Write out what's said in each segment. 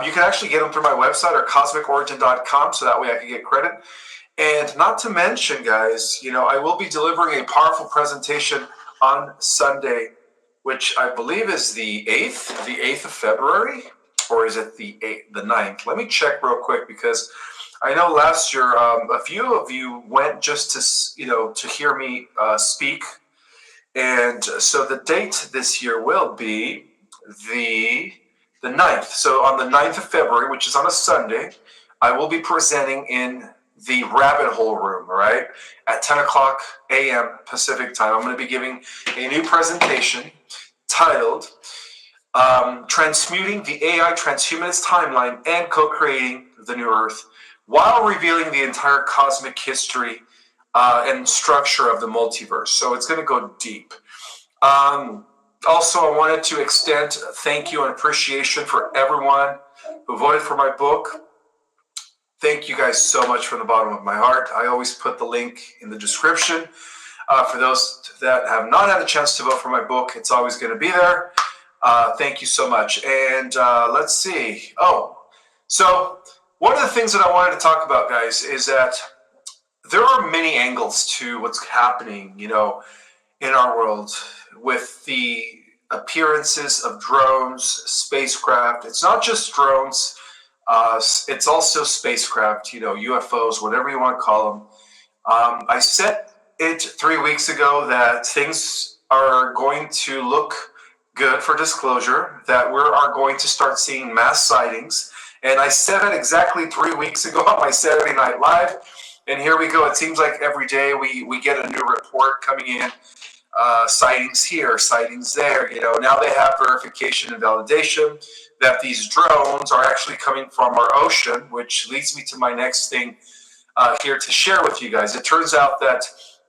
You can actually get them through my website or cosmicorigin.com, so that way I can get credit. And not to mention, guys, I will be delivering a powerful presentation on Sunday, which I believe is the 8th of February, or is it the 9th? Let me check real quick, because I know last year a few of you went just to hear me speak, and so the date this year will be the 9th. So on the 9th of February, which is on a Sunday, I will be presenting in the Rabbit Hole Room, right, at 10 o'clock a.m. Pacific time. I'm going to be giving a new presentation titled Transmuting the AI Transhumanist Timeline and Co-Creating the New Earth, while revealing the entire cosmic history and structure of the multiverse. So it's going to go deep. Also, I wanted to extend thank you and appreciation for everyone who voted for my book. Thank you guys so much from the bottom of my heart. I always put the link in the description. For those that have not had a chance to vote for my book, it's always going to be there. Thank you so much. And let's see. So one of the things that I wanted to talk about, guys, is that there are many angles to what's happening, in our world with the appearances of drones, spacecraft. It's not just drones. It's also spacecraft, UFOs, whatever you want to call them. I said it 3 weeks ago that things are going to look good for disclosure, that we are going to start seeing mass sightings. And I said it exactly 3 weeks ago on my Saturday Night Live. And here we go. It seems like every day we get a new report coming in. Sightings here, sightings there. Now they have verification and validation that these drones are actually coming from our ocean, which leads me to my next thing here to share with you guys. It turns out that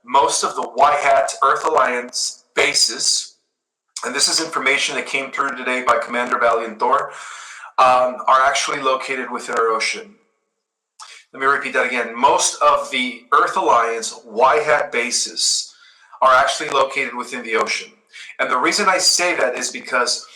most of the White Hat Earth Alliance bases, and this is information that came through today by Commander Valiant Thor, are actually located within our ocean. Let me repeat that again. Most of the Earth Alliance White Hat bases are actually located within the ocean. And the reason I say that is because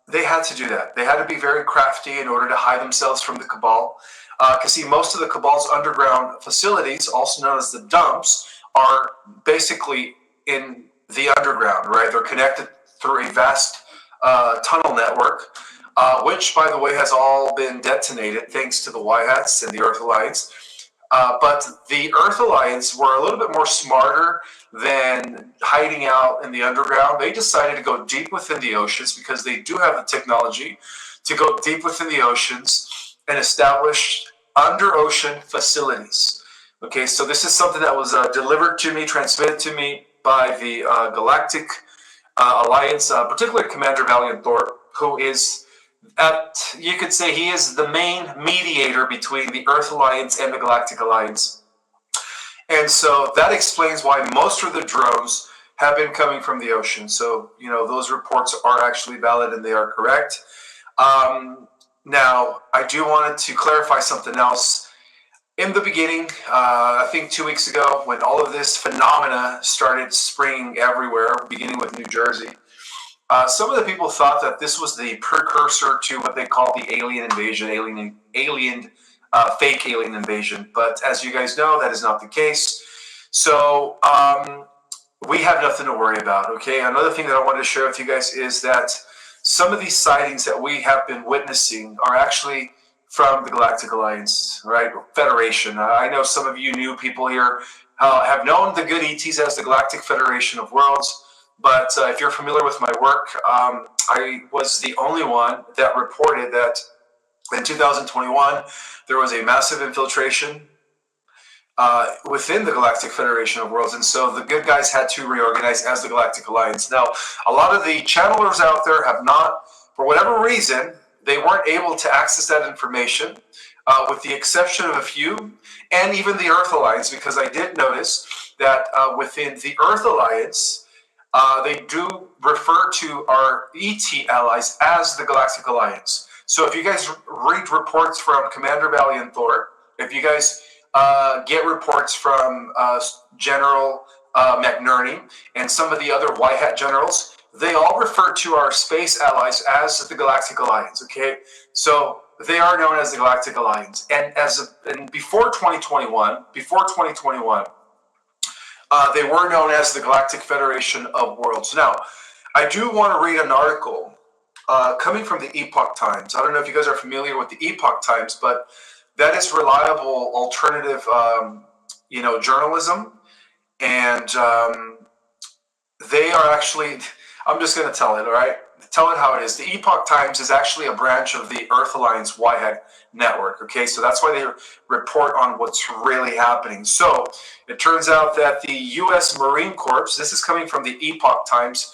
they had to do that. They had to be very crafty in order to hide themselves from the cabal. Because see, most of the cabal's underground facilities, also known as the dumps, are basically in the underground, right? They're connected through a vast tunnel network, which, by the way, has all been detonated thanks to the White Hats and the Earth Alliance. But the Earth Alliance were a little bit more smarter than hiding out in the underground. They decided to go deep within the oceans because they do have the technology to go deep within the oceans and establish under-ocean facilities. Okay, so this is something that was delivered to me, transmitted to me by the Galactic Alliance, particularly Commander Valiant Thor, who is you could say he is the main mediator between the Earth Alliance and the Galactic Alliance. And so that explains why most of the drones have been coming from the ocean. So, those reports are actually valid and they are correct. Now, I do want to clarify something else. In the beginning, I think 2 weeks ago, when all of this phenomena started springing everywhere, beginning with New Jersey, some of the people thought that this was the precursor to what they call the alien invasion, fake alien invasion. But as you guys know, that is not the case. So we have nothing to worry about, okay? Another thing that I wanted to share with you guys is that some of these sightings that we have been witnessing are actually from the Galactic Alliance, right? Federation. I know some of you new people here have known the good ETs as the Galactic Federation of Worlds. But if you're familiar with my work, I was the only one that reported that in 2021, there was a massive infiltration within the Galactic Federation of Worlds. And so the good guys had to reorganize as the Galactic Alliance. Now, a lot of the channelers out there have not, for whatever reason, they weren't able to access that information, with the exception of a few, and even the Earth Alliance, because I did notice that within the Earth Alliance, they do refer to our ET allies as the Galactic Alliance. So if you guys read reports from Commander Valiant Thor, if you guys get reports from General McNerney and some of the other White Hat generals, they all refer to our space allies as the Galactic Alliance, okay? So they are known as the Galactic Alliance. And before 2021, they were known as the Galactic Federation of Worlds. Now, I do want to read an article coming from the Epoch Times. I don't know if you guys are familiar with the Epoch Times, but that is reliable alternative, journalism. And they are actually, I'm just going to tell it, all right? Tell it how it is. The Epoch Times is actually a branch of the Earth Alliance Whitehead Network, okay? So that's why they report on what's really happening. So it turns out that the U.S. Marine Corps, this is coming from the Epoch Times.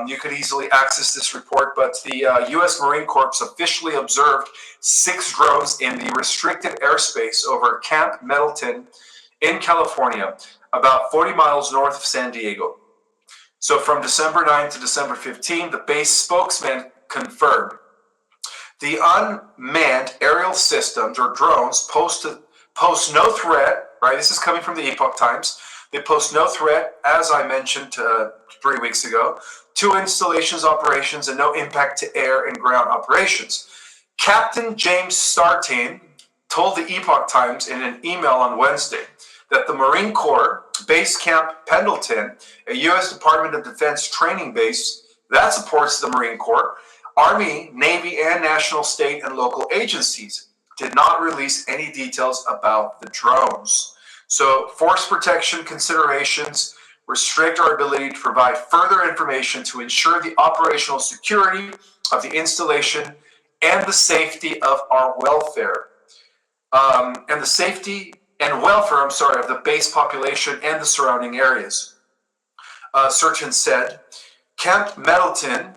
You could easily access this report, but the U.S. Marine Corps officially observed 6 drones in the restricted airspace over Camp Pendleton in California, about 40 miles north of San Diego. So from December 9th to December 15th, the base spokesman confirmed the unmanned aerial systems or drones pose no threat, right? This is coming from the Epoch Times. They pose no threat, as I mentioned 3 weeks ago, to installations operations and no impact to air and ground operations. Captain James Sartain told the Epoch Times in an email on Wednesday that the Marine Corps Base Camp Pendleton, a U.S. Department of Defense training base that supports the Marine Corps, Army, Navy, and national, state, and local agencies, did not release any details about the drones. So force protection considerations restrict our ability to provide further information to ensure the operational security of the installation and the safety of our welfare. And the safety and welfare, of the base population and the surrounding areas. Surgeon said, Camp Pendleton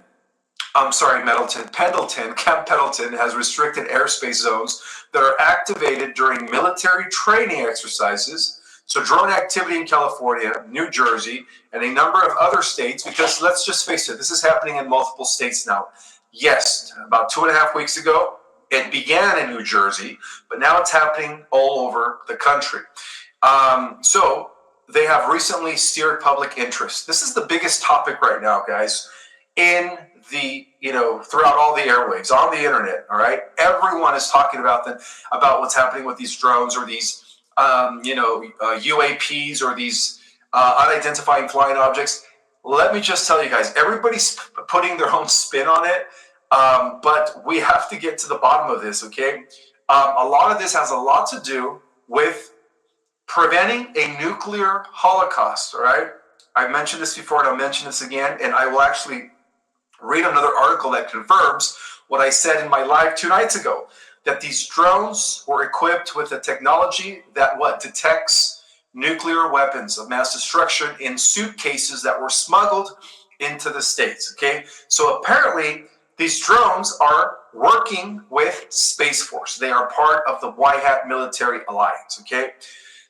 has restricted airspace zones that are activated during military training exercises. So drone activity in California, New Jersey, and a number of other states, because let's just face it, this is happening in multiple states now. Yes, about 2.5 weeks ago, it began in New Jersey, but now it's happening all over the country. So they have recently steered public interest. This is the biggest topic right now, guys, in the, throughout all the airwaves, on the internet, all right? Everyone is talking about what's happening with these drones or these, UAPs or these unidentified flying objects. Let me just tell you guys, everybody's putting their own spin on it. But we have to get to the bottom of this, okay? A lot of this has a lot to do with preventing a nuclear holocaust, all right? I mentioned this before and I'll mention this again, and I will actually read another article that confirms what I said in my live 2 nights ago, that these drones were equipped with a technology that detects nuclear weapons of mass destruction in suitcases that were smuggled into the States, okay? So apparently, these drones are working with Space Force. They are part of the White Hat Military Alliance, okay?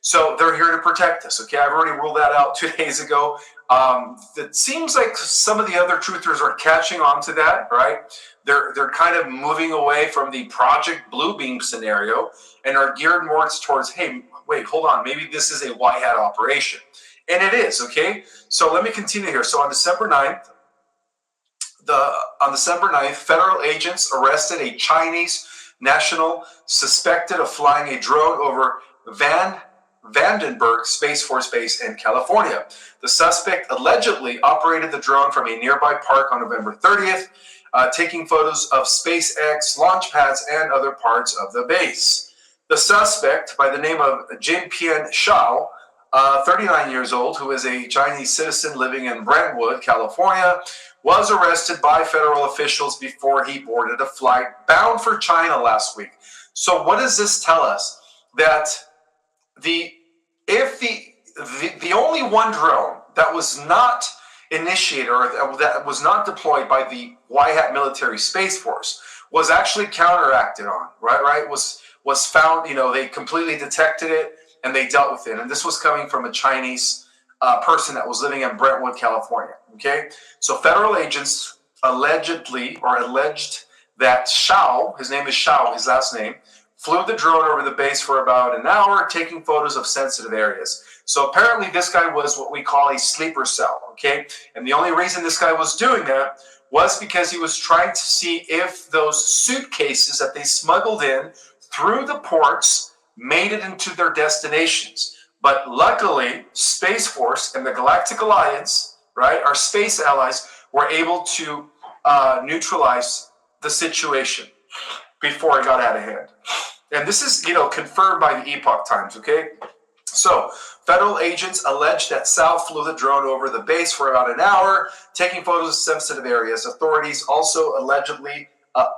So they're here to protect us, okay? I've already ruled that out 2 days ago. It seems like some of the other truthers are catching on to that, right? They're kind of moving away from the Project Bluebeam scenario and are geared more towards, hey, wait, hold on, maybe this is a White Hat operation. And it is, okay? So let me continue here. So on December 9th, federal agents arrested a Chinese national suspected of flying a drone over Vandenberg Space Force Base in California. The suspect allegedly operated the drone from a nearby park on November 30th, taking photos of SpaceX launch pads and other parts of the base. The suspect, by the name of Jinpian Shao, 39 years old, who is a Chinese citizen living in Brentwood, California, was arrested by federal officials before he boarded a flight bound for China last week. So what does this tell us? That the only one drone that was not initiated or that was not deployed by the White Hat Military Space Force was actually counteracted on, right? Was found, they completely detected it and they dealt with it. And this was coming from a Chinese person that was living in Brentwood, California, okay? So federal agents alleged that Shao, his name is Shao, his last name, flew the drone over the base for about an hour, taking photos of sensitive areas. So apparently this guy was what we call a sleeper cell, okay? And the only reason this guy was doing that was because he was trying to see if those suitcases that they smuggled in through the ports made it into their destinations. But luckily, Space Force and the Galactic Alliance, right, our space allies, were able to neutralize the situation before it got out of hand. And this is, confirmed by the Epoch Times, okay? So, federal agents allege that Sal flew the drone over the base for about an hour, taking photos of sensitive areas. Authorities also allegedly, I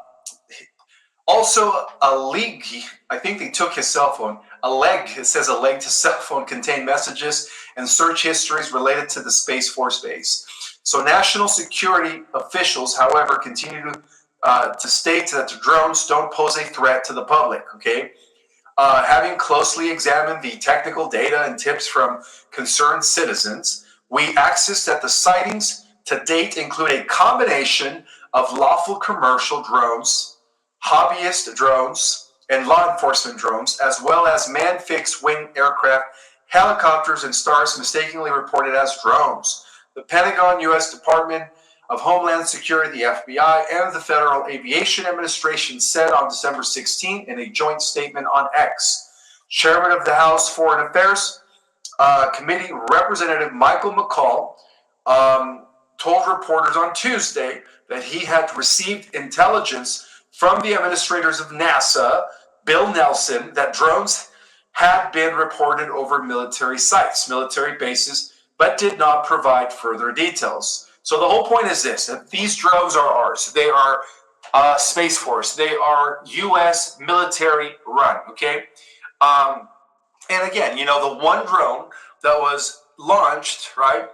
think they took his cell phone. It says a leg to cell phone contained messages and search histories related to the Space Force base. So national security officials, however, continue to state that the drones don't pose a threat to the public, okay? Having closely examined the technical data and tips from concerned citizens, we accessed that the sightings to date include a combination of lawful commercial drones, hobbyist drones, and law enforcement drones, as well as manned fixed-wing aircraft, helicopters, and stars mistakenly reported as drones. The Pentagon, U.S. Department of Homeland Security, the FBI, and the Federal Aviation Administration said on December 16 in a joint statement on X. Chairman of the House Foreign Affairs Committee, Representative Michael McCall, told reporters on Tuesday that he had received intelligence from the administrators of NASA, Bill Nelson, that drones had been reported over military sites, military bases, but did not provide further details. So the whole point is this, that these drones are ours. They are Space Force. They are U.S. military run, okay? And again, the one drone that was launched, right,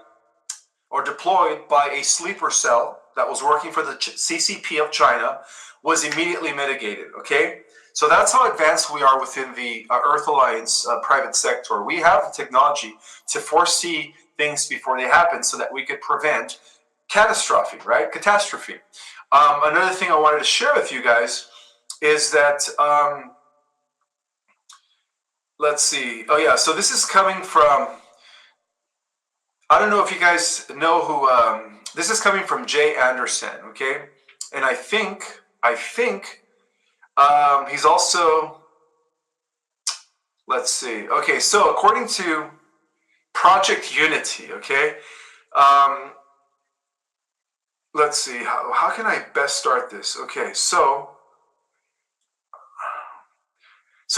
or deployed by a sleeper cell that was working for the CCP of China was immediately mitigated, okay? So that's how advanced we are within the Earth Alliance private sector. We have the technology to foresee things before they happen so that we could prevent catastrophe. Another thing I wanted to share with you guys is that, let's see. Oh yeah, so this is coming from, I don't know if you guys know who, this is coming from Jay Anderson, okay? And I think he's also, let's see. Okay, so according to Project Unity, okay? Let's see, how can I best start this? Okay, so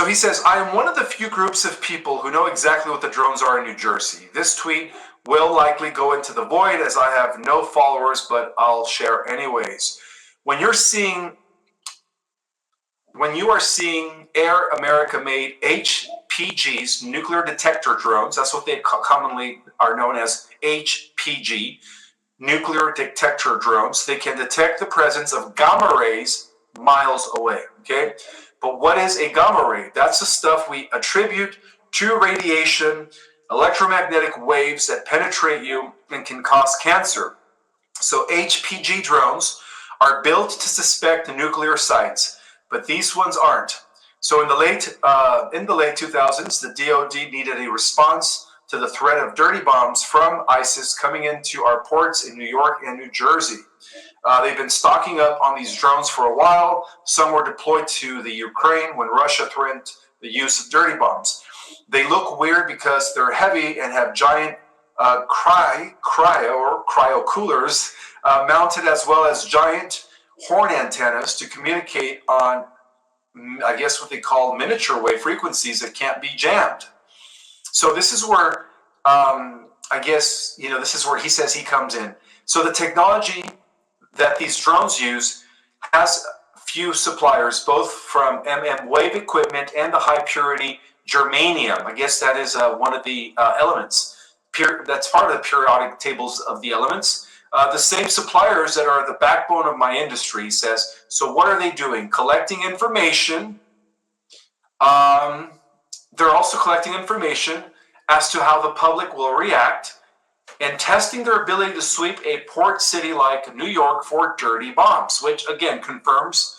he says, I am one of the few groups of people who know exactly what the drones are in New Jersey. This tweet will likely go into the void as I have no followers, but I'll share anyways. When you are seeing Air America made HPGs, nuclear detector drones, that's what they commonly are known as, HPG, nuclear detector drones. They can detect the presence of gamma rays miles away, okay? But what is a gamma ray? That's the stuff we attribute to radiation, electromagnetic waves that penetrate you and can cause cancer. So HPG drones are built to suspect nuclear sites, but these ones aren't. So in the late 2000s, the DoD needed a response to the threat of dirty bombs from ISIS coming into our ports in New York and New Jersey. They've been stocking up on these drones for a while. Some were deployed to the Ukraine when Russia threatened the use of dirty bombs. They look weird because they're heavy and have giant cryo coolers mounted, as well as giant horn antennas to communicate on, I guess, what they call miniature wave frequencies that can't be jammed. So this is where, this is where he says he comes in. So the technology that these drones use has few suppliers, both from wave equipment and the high purity germanium. I guess that is one of the elements. That's part of the periodic tables of the elements. The same suppliers that are the backbone of my industry, he says. So what are they doing? Collecting information. They're also collecting information as to how the public will react and testing their ability to sweep a port city like New York for dirty bombs, which again confirms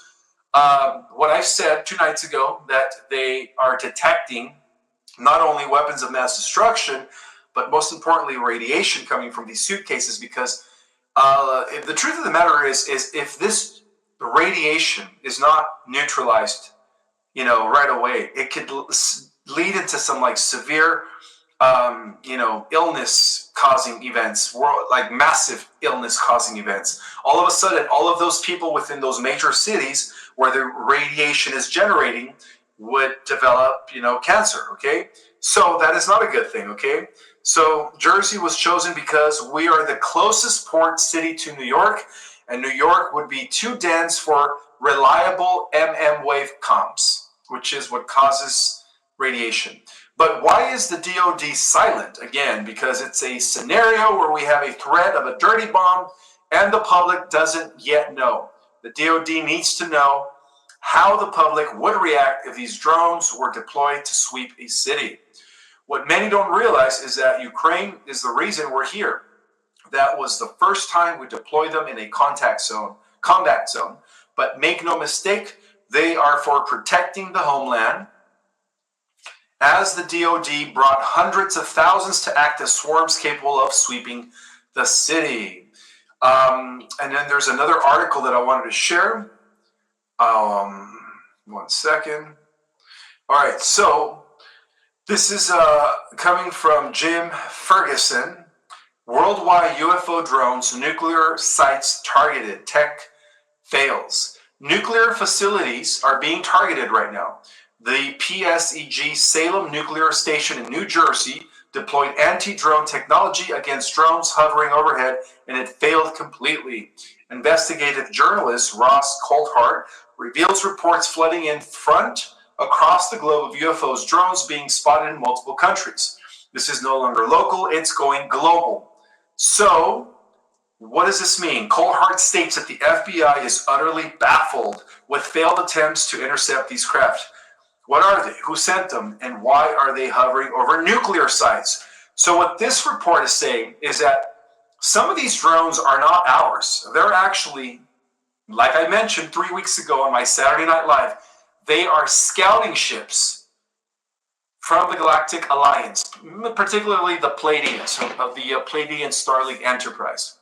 what I said 2 nights ago, that they are detecting not only weapons of mass destruction, but most importantly, radiation coming from these suitcases. Because if the truth of the matter is if this radiation is not neutralized, right away, it could lead into some like severe, illness-causing events, like massive illness-causing events. All of a sudden, all of those people within those major cities where the radiation is generating would develop, cancer, okay? So that is not a good thing, okay? So Jersey was chosen because we are the closest port city to New York, and New York would be too dense for reliable wave comms, which is what causes radiation. But why is the DoD silent? Again, because it's a scenario where we have a threat of a dirty bomb and the public doesn't yet know. The DoD needs to know how the public would react if these drones were deployed to sweep a city. What many don't realize is that Ukraine is the reason we're here. That was the first time we deployed them in a combat zone. But make no mistake, they are for protecting the homeland, as the DoD brought hundreds of thousands to act as swarms capable of sweeping the city. And then there's another article that I wanted to share. 1 second. All right, so this is coming from Jim Ferguson. Worldwide UFO drones, nuclear sites targeted, tech fails. Nuclear facilities are being targeted right now. The PSEG Salem Nuclear Station in New Jersey deployed anti-drone technology against drones hovering overhead, and it failed completely. Investigative journalist Ross Coulthart reveals reports flooding in front across the globe of UFOs, drones being spotted in multiple countries. This is no longer local, it's going global. So, what does this mean? Coulthart states that the FBI is utterly baffled with failed attempts to intercept these craft. What are they? Who sent them? And why are they hovering over nuclear sites? So what this report is saying is that some of these drones are not ours. They're actually, like I mentioned 3 weeks ago on my Saturday Night Live, they are scouting ships from the Galactic Alliance, particularly the Pleiadians, of the Pleiadian Starlink Enterprise.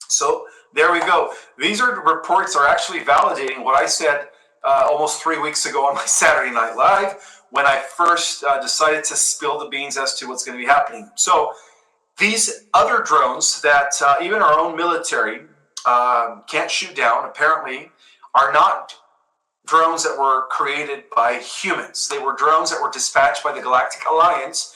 So there we go. These reports are actually validating what I said almost 3 weeks ago on my Saturday Night Live when I first decided to spill the beans as to what's going to be happening. So these other drones that even our own military can't shoot down, apparently, are not drones that were created by humans. They were drones that were dispatched by the Galactic Alliance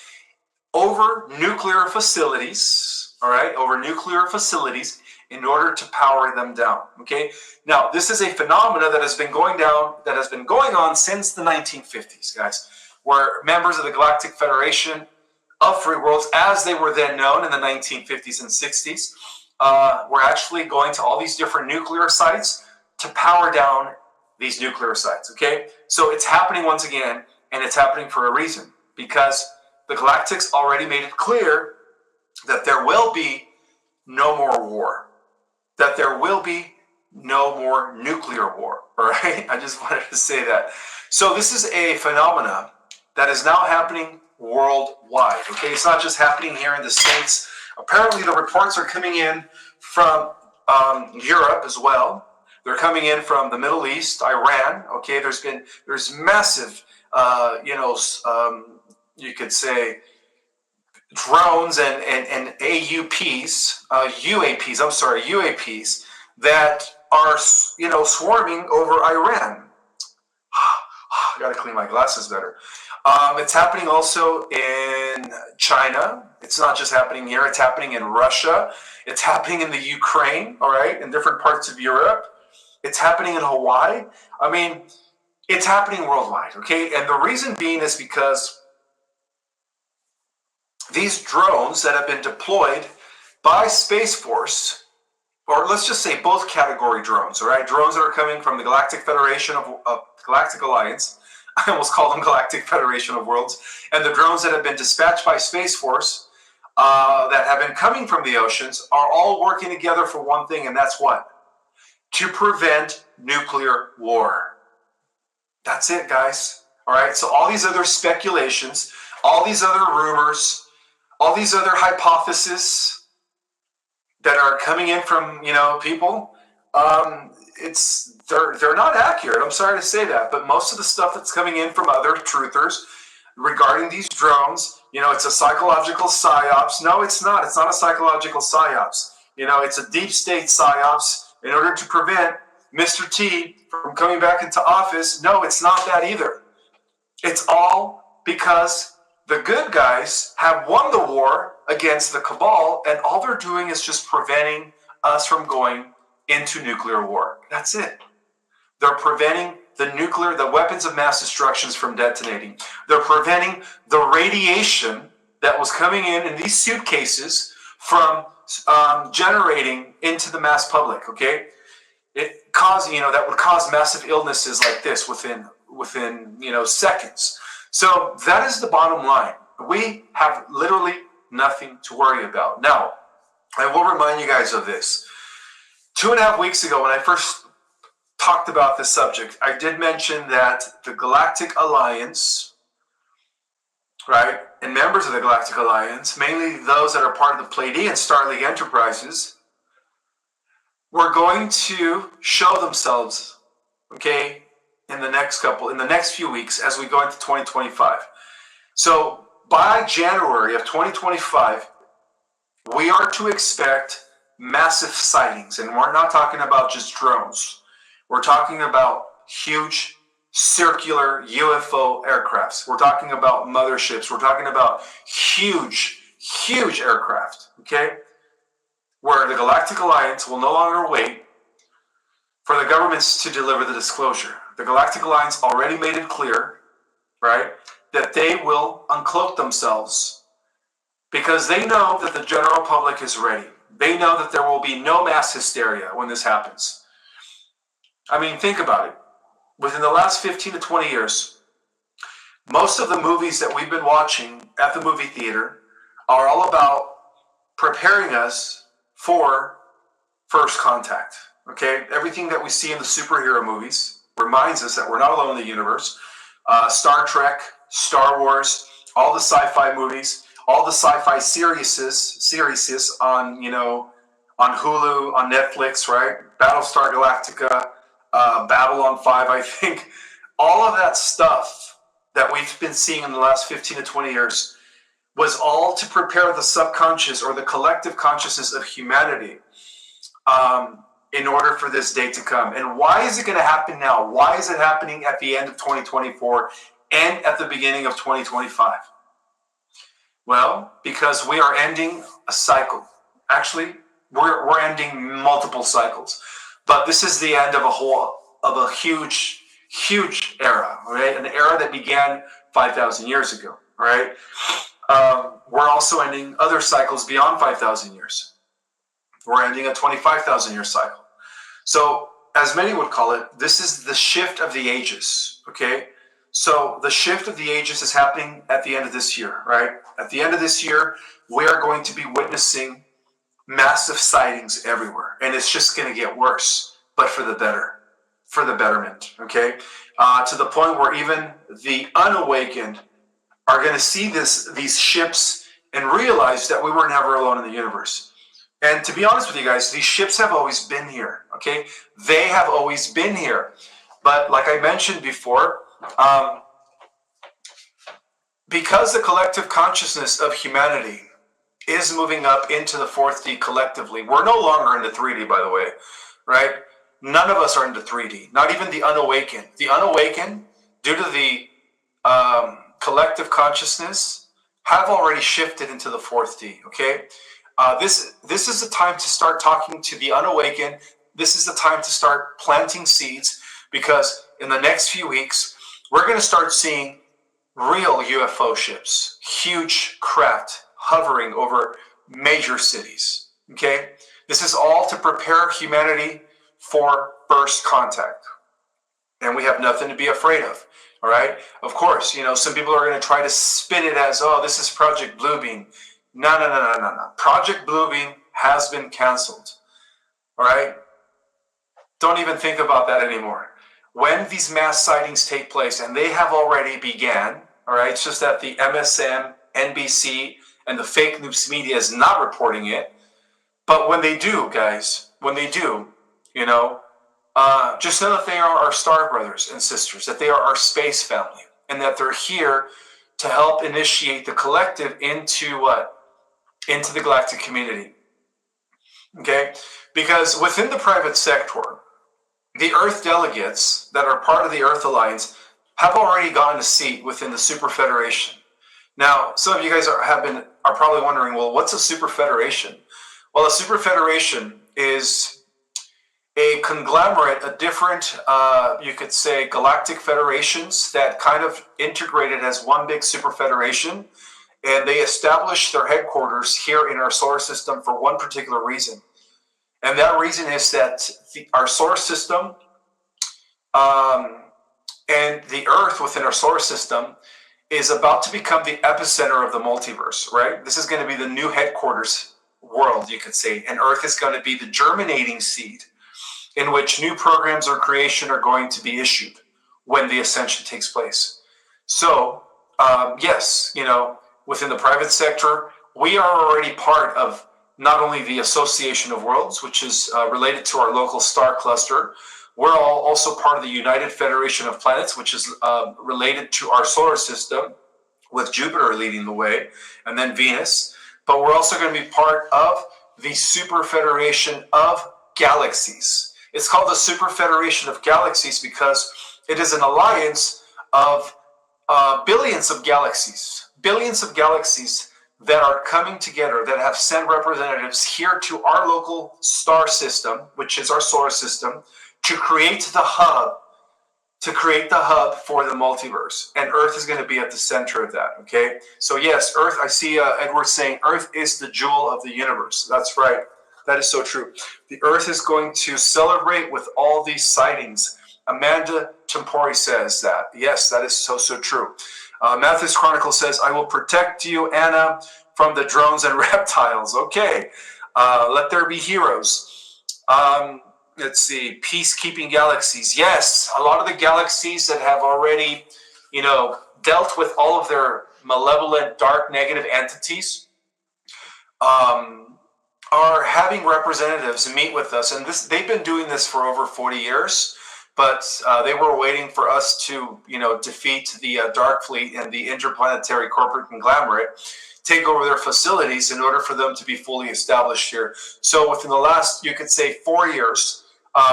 over nuclear facilities, all right, over nuclear facilities in order to power them down, okay? Now, this is a phenomena that has been going on since the 1950s, guys, where members of the Galactic Federation of Free Worlds, as they were then known in the 1950s and 60s, were actually going to all these different nuclear sites to power down these nuclear sites, okay? So it's happening once again, and it's happening for a reason, because the Galactics already made it clear that there will be no more war, that there will be no more nuclear war, all right? I just wanted to say that. So this is a phenomena that is now happening worldwide, okay? It's not just happening here in the States. Apparently the reports are coming in from Europe as well. They're coming in from the Middle East, Iran, okay? There's massive, you could say, drones and UAPs that are, swarming over Iran. I gotta clean my glasses better. It's happening also in China. It's not just happening here. It's happening in Russia. It's happening in the Ukraine, all right, in different parts of Europe. It's happening in Hawaii. I mean, it's happening worldwide, okay? And the reason being is because these drones that have been deployed by Space Force, or let's just say both category drones, all right? Drones that are coming from the Galactic Federation of Galactic Alliance, I almost call them Galactic Federation of Worlds, and the drones that have been dispatched by Space Force that have been coming from the oceans are all working together for one thing, and that's what? To prevent nuclear war. That's it, guys. All right, so all these other speculations all these other rumors, all these other hypotheses that are coming in from, people, they're not accurate. I'm sorry to say that, but most of the stuff that's coming in from other truthers regarding these drones, it's a psychological psyops. No, it's not. It's not a psychological psyops. It's a deep state psyops in order to prevent Mr. T from coming back into office. No, it's not that either. It's all because the good guys have won the war against the cabal, and all they're doing is just preventing us from going into nuclear war. That's it. They're preventing the weapons of mass destruction from detonating. They're preventing the radiation that was coming in these suitcases from generating into the mass public, okay? That would cause massive illnesses like this within seconds. So that is the bottom line. We have literally nothing to worry about. Now, I will remind you guys of this. 2.5 weeks ago, when I first talked about this subject, I did mention that the Galactic Alliance, right, and members of the Galactic Alliance, mainly those that are part of the Pleiadian Starlink Enterprises, were going to show themselves, okay, in the next few weeks as we go into 2025. So by January of 2025, we are to expect massive sightings, and we're not talking about just drones. We're talking about huge circular UFO aircrafts. We're talking about motherships. We're talking about huge aircraft, okay? Where the Galactic Alliance will no longer wait for the governments to deliver the disclosure. The Galactic Alliance already made it clear, right, that they will uncloak themselves because they know that the general public is ready. They know that there will be no mass hysteria when this happens. I mean, think about it. Within the last 15 to 20 years, most of the movies that we've been watching at the movie theater are all about preparing us for first contact. Okay? Everything that we see in the superhero movies reminds us that we're not alone in the universe. Star Trek, Star Wars, all the sci-fi movies, all the sci-fi series on, on Hulu, on Netflix, right? Battlestar Galactica, Babylon 5, I think. All of that stuff that we've been seeing in the last 15 to 20 years was all to prepare the subconscious or the collective consciousness of humanity in order for this day to come. And why is it going to happen now? Why is it happening at the end of 2024 and at the beginning of 2025? Well, because we are ending a cycle. Actually, we're ending multiple cycles. But this is the end of a huge era, right? An era that began 5,000 years ago, right? We're also ending other cycles beyond 5,000 years. We're ending a 25,000 year cycle. So, as many would call it, this is the shift of the ages, okay? So the shift of the ages is happening at the end of this year, right? At the end of this year, we are going to be witnessing massive sightings everywhere, and it's just going to get worse, but for the better, for the betterment, okay? To the point where even the unawakened are going to see these ships and realize that we were never alone in the universe. And to be honest with you guys, these ships have always been here, okay? They have always been here. But like I mentioned before, because the collective consciousness of humanity is moving up into the 4D collectively. We're no longer into 3D, by the way, right? None of us are into 3D, not even the unawakened. The unawakened, due to the collective consciousness, have already shifted into the 4D, okay? This is the time to start talking to the unawakened. This is the time to start planting seeds, because in the next few weeks, we're going to start seeing real UFO ships, huge craft hovering over major cities, okay? This is all to prepare humanity for first contact. And we have nothing to be afraid of, all right? Of course, some people are going to try to spin it as, oh, this is Project Bluebeam. No. Project Bluebeam has been canceled, all right? Don't even think about that anymore. When these mass sightings take place, and they have already began, All right, it's just that the MSM, NBC, and the fake news media is not reporting it. But when they do, guys, when they do, you know, just know that they are our star brothers and sisters, that they are our space family, and that they're here to help initiate the collective into what? Into the galactic community. Okay? Because within the private sector, the Earth delegates that are part of the Earth Alliance have already gotten a seat within the Super Federation. Now, some of you guys are probably wondering, well, what's a Super Federation? Well, a Super Federation is a conglomerate of different, you could say, galactic federations that kind of integrated as one big super federation, and they established their headquarters here in our solar system for one particular reason. And that reason is that our solar system and the Earth within our solar system is about to become the epicenter of the multiverse, right? This is going to be the new headquarters world, you could say, and Earth is going to be the germinating seed in which new programs or creation are going to be issued when the ascension takes place. So, yes, you know, within the private sector, we are already part of not only the Association of Worlds, which is related to our local star cluster. We're also part of the United Federation of Planets, which is related to our solar system, with Jupiter leading the way, and then Venus. But we're also going to be part of the Super Federation of Galaxies. It's called the Super Federation of Galaxies because it is an alliance of billions of galaxies that are coming together, that have sent representatives here to our local star system, which is our solar system, to create the hub for the multiverse. And Earth is going to be at the center of that, okay? So yes, Earth, I see Edward saying Earth is the jewel of the universe. That's right. That is so true. The Earth is going to celebrate with all these sightings. Amanda Tempori says that. Yes, that is so true. Mathis Chronicle says, I will protect you, Anna, from the drones and reptiles. Okay. Let there be heroes. Let's see. Peacekeeping galaxies. Yes, a lot of the galaxies that have already, you know, dealt with all of their malevolent, dark, negative entities, are having representatives meet with us, and they've been doing this for over 40 years, but they were waiting for us to, you know, defeat the Dark Fleet and the interplanetary corporate conglomerate, take over their facilities in order for them to be fully established here. So within the last, you could say, 4 years,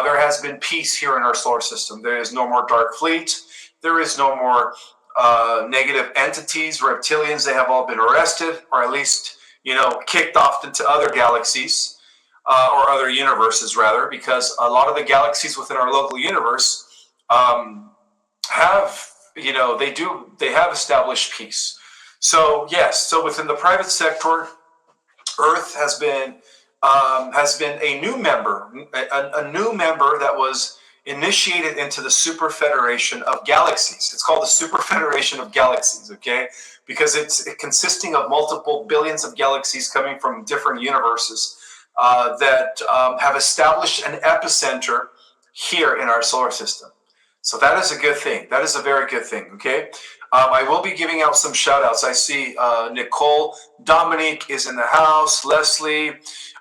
there has been peace here in our solar system. There is no more Dark Fleet. There is no more negative entities, reptilians. They have all been arrested, or at least, you know, kicked off into other galaxies, or other universes, rather, because a lot of the galaxies within our local universe have, you know, they have established peace. So yes, so within the private sector, Earth has been a new member, a new member that was initiated into the Super Federation of Galaxies. It's called the Super Federation of Galaxies, okay? Because it's consisting of multiple billions of galaxies coming from different universes that have established an epicenter here in our solar system. So that is a good thing. That is a very good thing, okay? I will be giving out some shout outs. I see Nicole, Dominique is in the house, Leslie,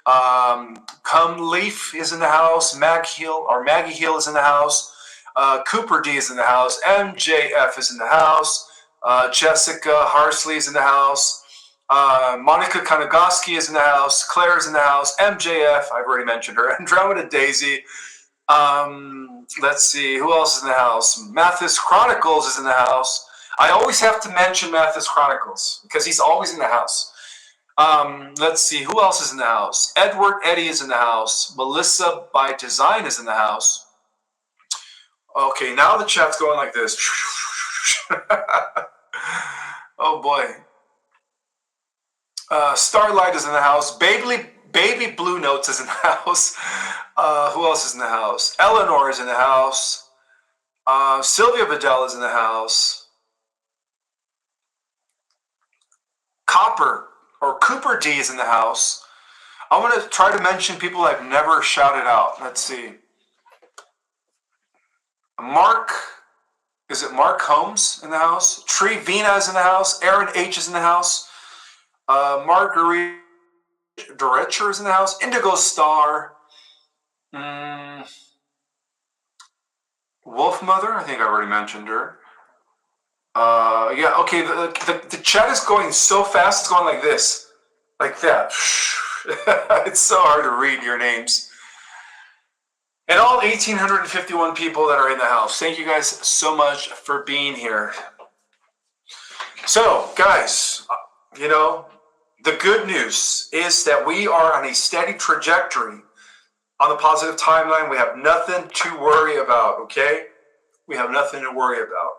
Cumleaf is in the house, Maggie Hill is in the house, Cooper D is in the house, MJF is in the house, Jessica Harsley is in the house, Monica Kanagoski is in the house, Claire is in the house, MJF, I've already mentioned her, Andromeda Daisy, let's see, who else is in the house? Mathis Chronicles is in the house. I always have to mention Mathis Chronicles because he's always in the house. Let's see, who else is in the house? Edward Eddy is in the house. Melissa by Design is in the house. Okay, now the chat's going like this. Oh boy. Starlight is in the house. Baby Blue Notes is in the house. Who else is in the house? Eleanor is in the house. Sylvia Vidal is in the house. Cooper D is in the house. I want to try to mention people I've never shouted out. Let's see. Mark Is it Mark Holmes in the house? Tree Vina is in the house. Aaron H is in the house. Marguerite Derecher is in the house. Indigo Star. Wolf Mother, I think I already mentioned her. Yeah, okay, the chat is going so fast, it's going like this. Like that. It's so hard to read your names. And all 1,851 people that are in the house, thank you guys so much for being here. So, guys, you know, the good news is that we are on a steady trajectory on the positive timeline. We have nothing to worry about, okay? We have nothing to worry about.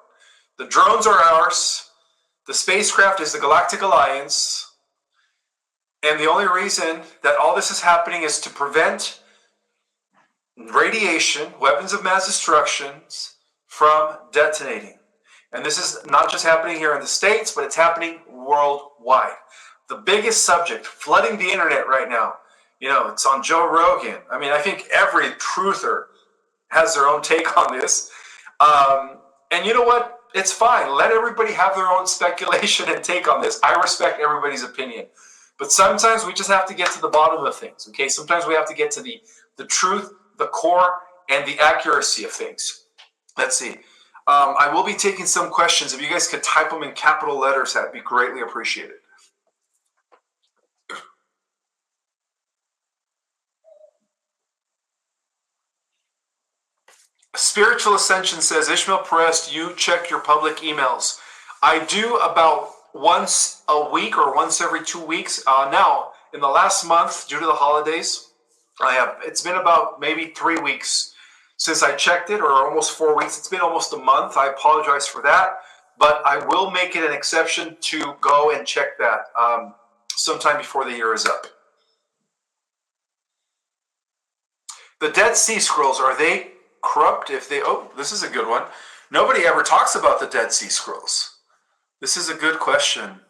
The drones are ours. The spacecraft is the Galactic Alliance. And the only reason that all this is happening is to prevent radiation, weapons of mass destruction, from detonating. And this is not just happening here in the States, but it's happening worldwide. The biggest subject, flooding the internet right now, you know, it's on Joe Rogan. I mean, I think every truther has their own take on this. And you know what? It's fine. Let everybody have their own speculation and take on this. I respect everybody's opinion. But sometimes we just have to get to the bottom of things, okay? Sometimes we have to get to the truth, the core, and the accuracy of things. Let's see. I will be taking some questions. If you guys could type them in capital letters, that'd be greatly appreciated. Spiritual Ascension says, Ismael Perez, you check your public emails. I do about once a week or once every 2 weeks. Now, in the last month, due to the holidays, it's been about maybe 3 weeks since I checked it, or almost 4 weeks. It's been almost a month. I apologize for that, but I will make it an exception to go and check that sometime before the year is up. The Dead Sea Scrolls, are they corrupt if they... Oh, this is a good one. Nobody ever talks about the Dead Sea Scrolls. This is a good question.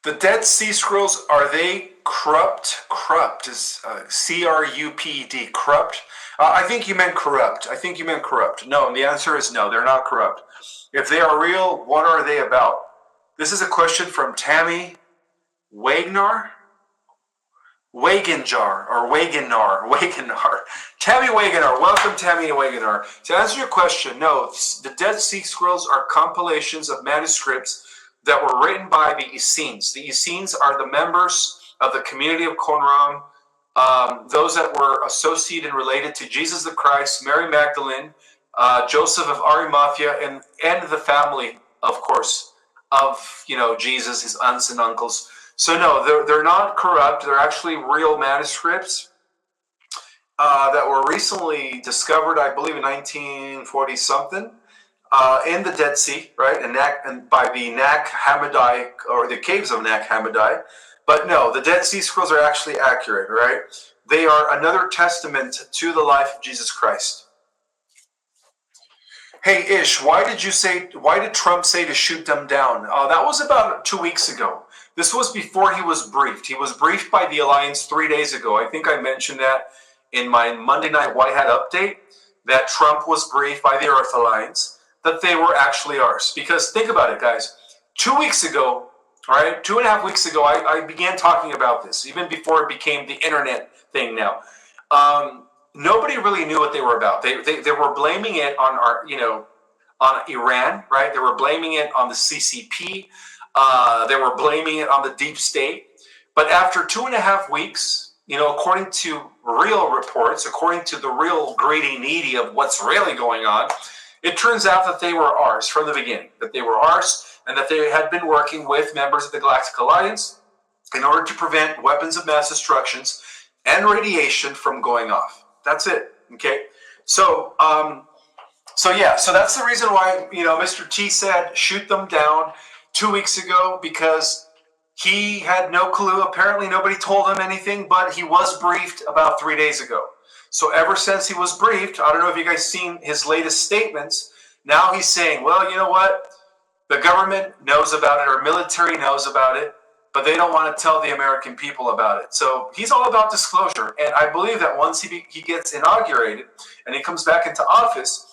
The Dead Sea Scrolls, are they corrupt? Corrupt is C-R-U-P-D, corrupt. I think you meant corrupt. I think you meant corrupt. No, and the answer is no, they're not corrupt. If they are real, what are they about? This is a question from Tammy Wagenar? Wagenar. Tammy Wagenar. Welcome, Tammy Wagenar. To answer your question, no, the Dead Sea Scrolls are compilations of manuscripts that were written by the Essenes. The Essenes are the members of the community of Qumran, those that were associated and related to Jesus the Christ, Mary Magdalene, Joseph of Arimathea, and the family, of course, of Jesus, his aunts and uncles. So no, they're not corrupt. They're actually real manuscripts that were recently discovered, I believe, in 1940 something. In the Dead Sea, right, and by the Nag Hammadi, or the caves of Nag Hammadi. But no, the Dead Sea Scrolls are actually accurate, right? They are another testament to the life of Jesus Christ. Hey, Ish, why did Trump say to shoot them down? That was about 2 weeks ago. This was before he was briefed. He was briefed by the Alliance 3 days ago. I think I mentioned that in my Monday Night White Hat update, that Trump was briefed by the Earth Alliance that they were actually ours. Because think about it, guys. 2 weeks ago, right, 2.5 weeks ago, I began talking about this, even before it became the internet thing now. Nobody really knew what they were about. They were blaming it on on Iran, right? They were blaming it on the CCP. They were blaming it on the deep state. But after 2.5 weeks, according to real reports, according to the real greedy needy of what's really going on, it turns out that they were ours from the beginning, that they were ours, and that they had been working with members of the Galactic Alliance in order to prevent weapons of mass destruction and radiation from going off. That's it, okay? So that's the reason why, Mr. T said shoot them down 2 weeks ago, because he had no clue. Apparently nobody told him anything, but he was briefed about 3 days ago. So ever since he was briefed, I don't know if you guys seen his latest statements. Now he's saying, well, you know what? The government knows about it, our military knows about it. but they don't want to tell the American people about it. So he's all about disclosure. And I believe that once he gets inaugurated and he comes back into office,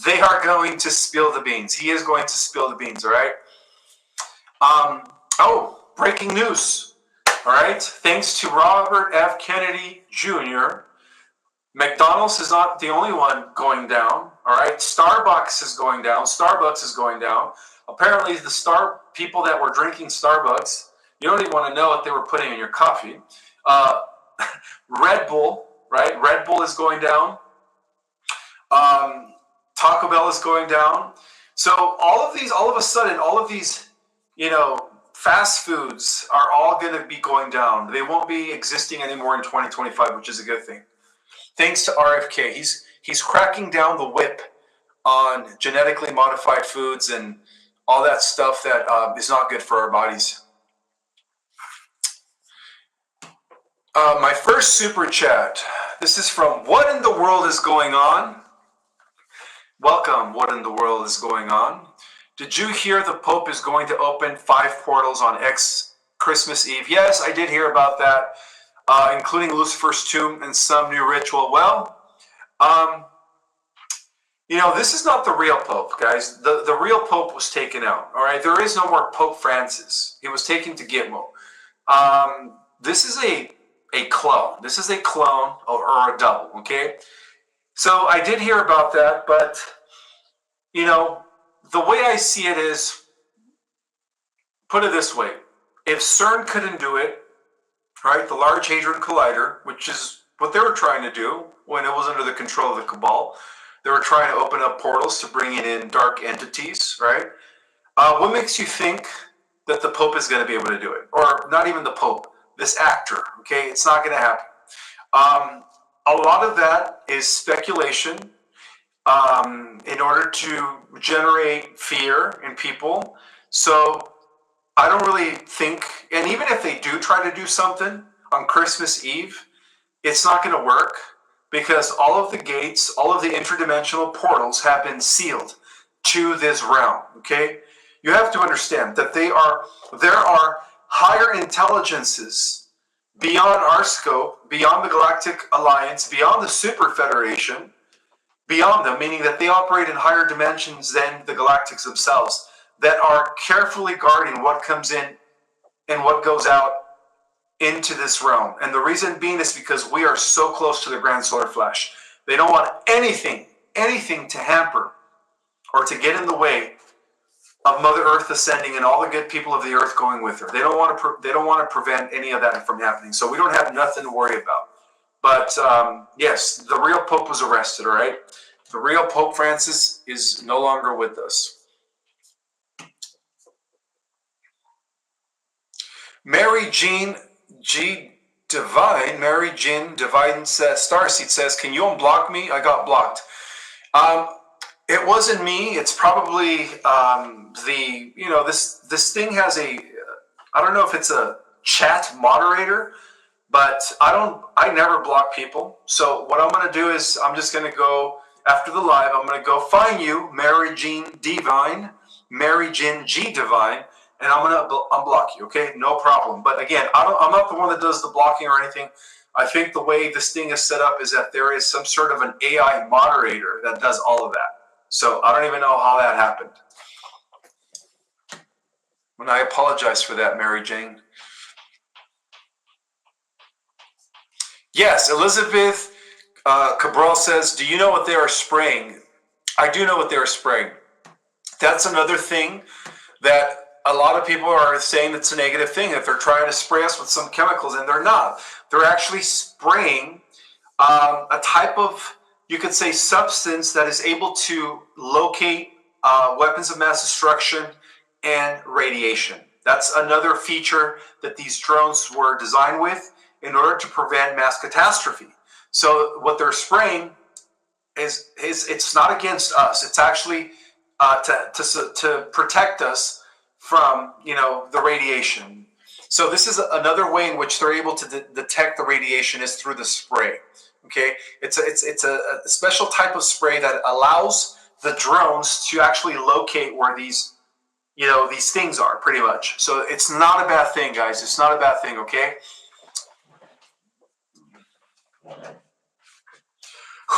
they are going to spill the beans. He is going to spill the beans, all right? Breaking news, all right? Thanks to Robert F. Kennedy Jr., McDonald's is not the only one going down, all right? Starbucks is going down. Starbucks is going down. Apparently, the people that were drinking Starbucks, you don't even want to know what they were putting in your coffee. Red Bull, right? Red Bull is going down. Taco Bell is going down. So all of a sudden, all of these, fast foods are all going to be going down. They won't be existing anymore in 2025, which is a good thing. Thanks to RFK, he's cracking down the whip on genetically modified foods and all that stuff that is not good for our bodies. My first super chat. This is from What in the World is Going On? Welcome, What in the World is Going On? Did you hear the Pope is going to open 5 portals on Christmas Eve? Yes, I did hear about that. Including Lucifer's tomb and some new ritual. Well, this is not the real Pope, guys. The real Pope was taken out, all right? There is no more Pope Francis. He was taken to Gitmo. This is a clone. This is a clone or a double, okay? So I did hear about that, but, the way I see it is, put it this way. If CERN couldn't do it, right, the Large Hadron Collider, which is what they were trying to do when it was under the control of the cabal. They were trying to open up portals to bring in dark entities, right? What makes you think that the Pope is going to be able to do it? Or not even the Pope, this actor, okay? It's not going to happen. A lot of that is speculation in order to generate fear in people. So I don't really think, and even if they do try to do something on Christmas Eve, it's not going to work because all of the gates, all of the interdimensional portals have been sealed to this realm, okay? You have to understand that there are higher intelligences beyond our scope, beyond the Galactic Alliance, beyond the Super Federation, beyond them, meaning that they operate in higher dimensions than the galactics themselves, that are carefully guarding what comes in and what goes out into this realm. And the reason being is because we are so close to the Grand Solar Flash. They don't want anything to hamper or to get in the way of Mother Earth ascending and all the good people of the earth going with her. They don't want to prevent any of that from happening. So we don't have nothing to worry about. But yes, the real Pope was arrested, all right? The real Pope Francis is no longer with us. Mary Jean Divine says, Starseed says, can you unblock me? I got blocked. It wasn't me. It's probably this thing has I don't know if it's a chat moderator, but I never block people. So what I'm going to do is I'm just going to go after the live. I'm going to go find you, Mary Jean Divine, Mary Jean G Divine, and I'm going to unblock you, okay? No problem. But again, I'm not the one that does the blocking or anything. I think the way this thing is set up is that there is some sort of an AI moderator that does all of that. So I don't even know how that happened. And I apologize for that, Mary Jane. Yes, Elizabeth Cabral says, do you know what they are spraying? I do know what they are spraying. That's another thing that a lot of people are saying it's a negative thing, that they're trying to spray us with some chemicals, and they're not. They're actually spraying a type of, you could say, substance that is able to locate weapons of mass destruction and radiation. That's another feature that these drones were designed with in order to prevent mass catastrophe. So what they're spraying is it's not against us. It's actually to protect us from, the radiation. So this is another way in which they're able to detect the radiation is through the spray. Okay, it's a special type of spray that allows the drones to actually locate where these these things are, pretty much. So it's not a bad thing, guys. It's not a bad thing, okay?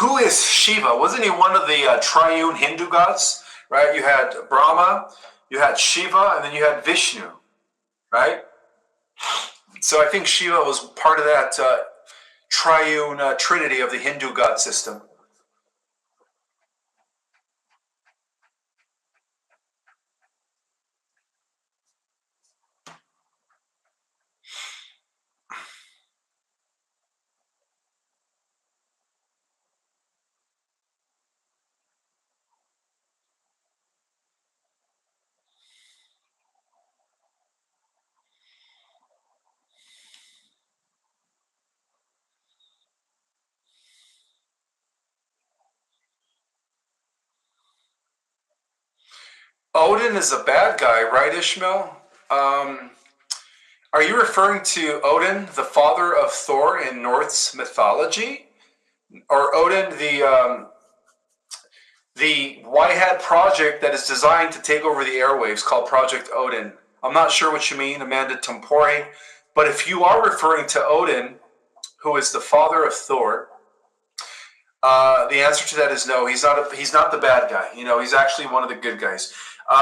Who is Shiva? Wasn't he one of the triune Hindu gods, right? You had Brahma, you had Shiva, and then you had Vishnu, right? So I think Shiva was part of that triune trinity of the Hindu god system. Odin is a bad guy, right, Ishmael? Are you referring to Odin, the father of Thor in Norse mythology? Or Odin, the white hat project that is designed to take over the airwaves called Project Odin? I'm not sure what you mean, Amanda Tempore, but if you are referring to Odin, who is the father of Thor, the answer to that is no. He's not the bad guy. He's actually one of the good guys.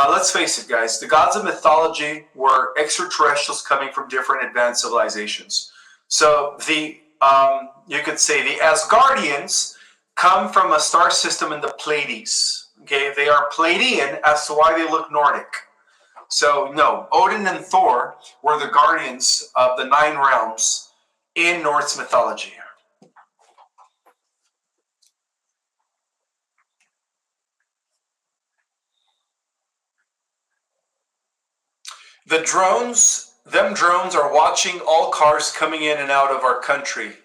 Let's face it, guys. The gods of mythology were extraterrestrials coming from different advanced civilizations. So you could say the Asgardians come from a star system in the Pleiades. Okay, they are Pleiadian as to why they look Nordic. So no, Odin and Thor were the guardians of the 9 realms in Norse mythology. Them drones are watching all cars coming in and out of our country.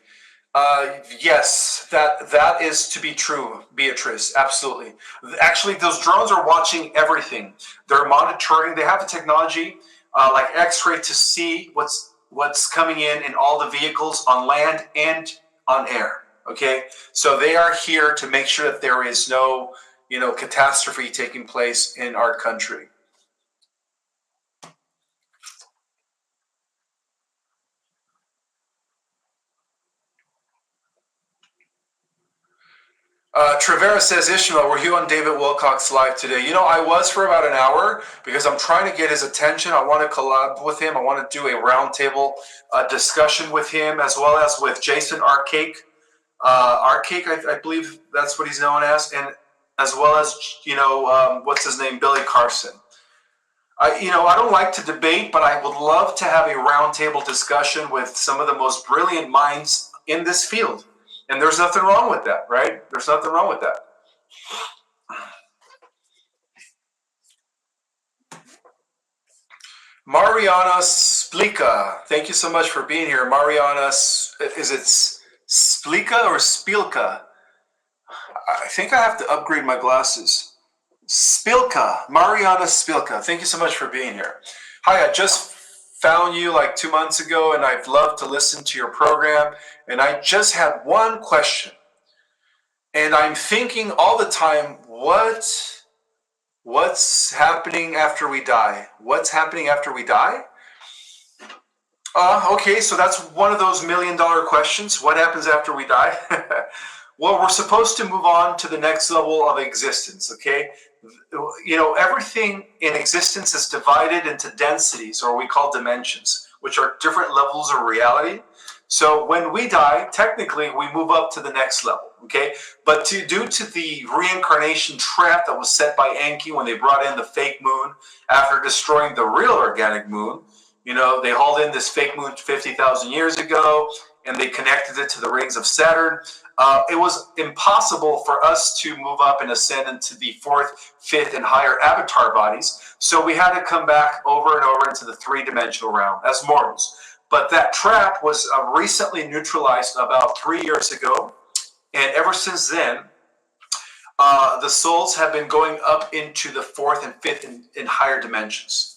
Yes, that is to be true, Beatrice. Absolutely. Actually, those drones are watching everything. They're monitoring. They have the technology like X-ray to see what's coming in all the vehicles on land and on air. Okay, so they are here to make sure that there is no catastrophe taking place in our country. Trevera says, Ishmael, were you on David Wilcock's live today? I was for about an hour because I'm trying to get his attention. I want to collab with him. I want to do a roundtable discussion with him as well as with Jason Arcake. Arcake, I believe that's what he's known as, and as well as, what's his name, Billy Carson. I don't like to debate, but I would love to have a roundtable discussion with some of the most brilliant minds in this field. And there's nothing wrong with that, right? There's nothing wrong with that. Mariana Splika, thank you so much for being here. Mariana, is it Splika or Spilka? I think I have to upgrade my glasses. Spilka, Mariana Spilka, thank you so much for being here. Hi, I just found you like 2 months ago, and I'd love to listen to your program. And I just had one question. And I'm thinking all the time, what's happening after we die? What's happening after we die? Okay, so that's one of those $1 million questions. What happens after we die? Well, we're supposed to move on to the next level of existence, okay? Everything in existence is divided into densities, or we call dimensions, which are different levels of reality. So when we die, technically, we move up to the next level, okay? But due to the reincarnation trap that was set by Enki when they brought in the fake moon after destroying the real organic moon, they hauled in this fake moon 50,000 years ago, and they connected it to the rings of Saturn. It was impossible for us to move up and ascend into the 4th, 5th, and higher avatar bodies. So we had to come back over and over into the 3-dimensional realm as mortals. But that trap was recently neutralized about 3 years ago. And ever since then, the souls have been going up into the 4th and 5th and higher dimensions.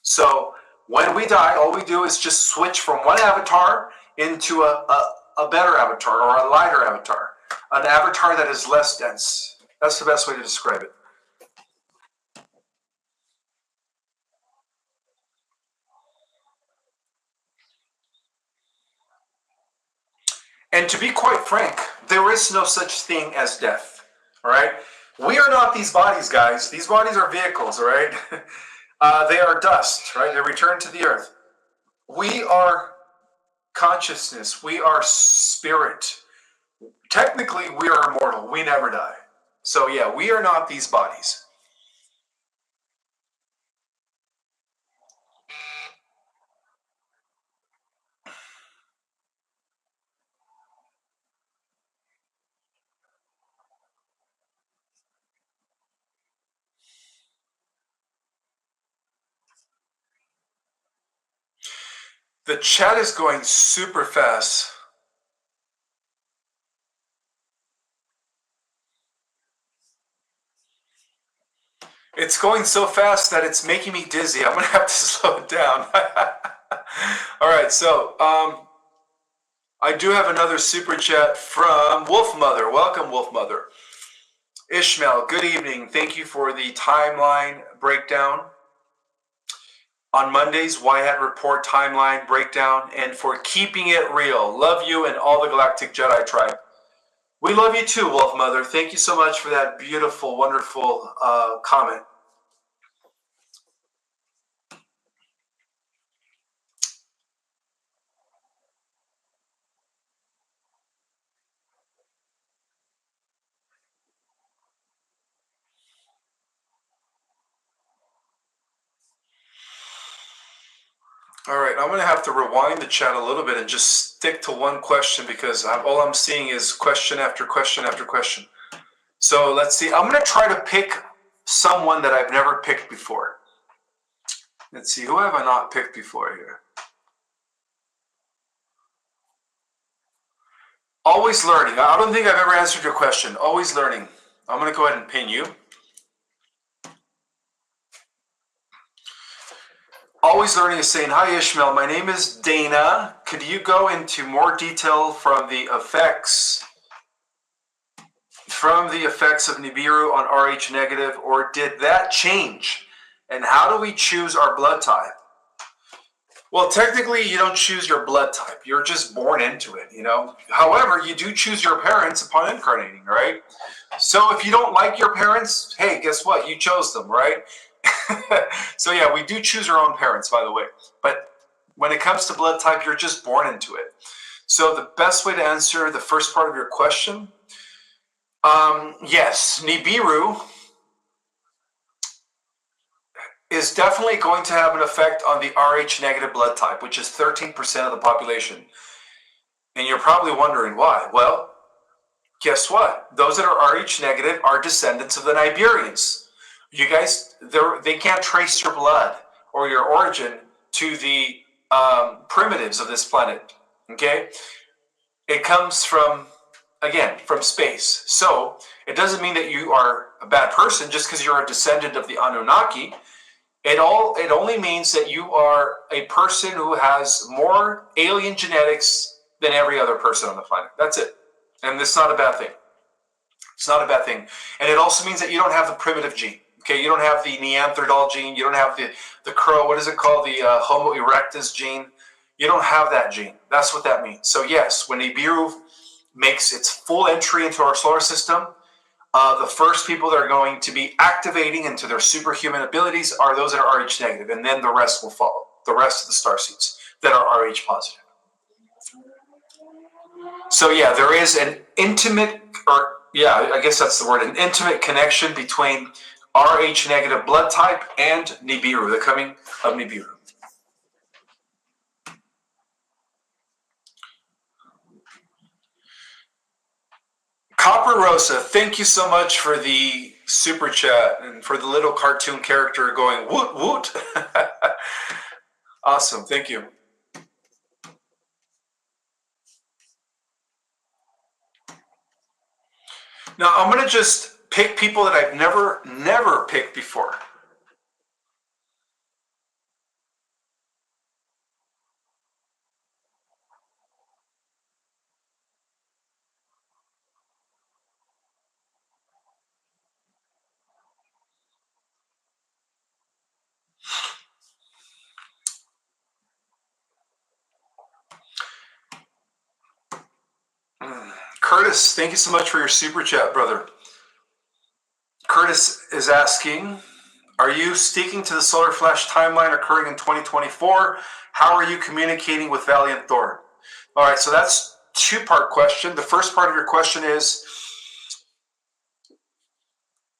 So when we die, all we do is just switch from one avatar into a better avatar or a lighter avatar, an avatar that is less dense. That's the best way to describe it. And to be quite frank, there is no such thing as death. All right? We are not these bodies, guys. These bodies are vehicles, all right? They are dust, right? They return to the earth. We are consciousness. We are spirit. Technically, we are immortal. We never die. So yeah, we are not these bodies. The chat is going super fast. It's going so fast that it's making me dizzy. I'm going to have to slow it down. All right, so I do have another super chat from Wolf Mother. Welcome, Wolf Mother. Ishmael, good evening. Thank you for the timeline breakdown. On Mondays, Whitehead Report timeline breakdown, and for keeping it real. Love you and all the Galactic Jedi tribe. We love you too, Wolf Mother. Thank you so much for that beautiful, wonderful comment. All right, I'm going to have to rewind the chat a little bit and just stick to one question because all I'm seeing is question after question after question. So let's see. I'm going to try to pick someone that I've never picked before. Let's see. Who have I not picked before here? Always learning. I don't think I've ever answered your question. Always learning. I'm going to go ahead and pin you. Always Learning is saying, hi Ishmael, my name is Dana. Could you go into more detail from the effects of Nibiru on Rh negative, or did that change? And how do we choose our blood type? Well, technically you don't choose your blood type. You're just born into it, you know. However, you do choose your parents upon incarnating, right? So if you don't like your parents, hey, guess what? You chose them, right? So yeah, we do choose our own parents, by the way. But when it comes to blood type, you're just born into it. So the best way to answer the first part of your question, yes, Nibiru is definitely going to have an effect on the Rh negative blood type, which is 13% of the population. And you're probably wondering why. Well, guess what? Those that are Rh negative are descendants of the Nibirians. You guys, they can't trace your blood or your origin to the primitives of this planet, okay? It comes from, again, from space. So it doesn't mean that you are a bad person just because you're a descendant of the Anunnaki. It only means that you are a person who has more alien genetics than every other person on the planet. That's it. And it's not a bad thing. It's not a bad thing. And it also means that you don't have the primitive gene. Okay, you don't have the Neanderthal gene. You don't have the crow. What is it called? The Homo erectus gene. You don't have that gene. That's what that means. So yes, when Nibiru makes its full entry into our solar system, the first people that are going to be activating into their superhuman abilities are those that are Rh negative, and then the rest will follow. The rest of the starseeds that are Rh positive. So yeah, there is an intimate, or yeah, I guess that's the word, an intimate connection between Rh negative blood type and Nibiru, the coming of Nibiru. Copper Rosa, thank you so much for the super chat and for the little cartoon character going woot woot. Awesome, thank you. Now I'm going to just pick people that I've never picked before. Curtis, thank you so much for your super chat, brother. Curtis is asking, are you sticking to the solar flash timeline occurring in 2024? How are you communicating with Valiant Thor? All right, so that's a two-part question. The first part of your question is,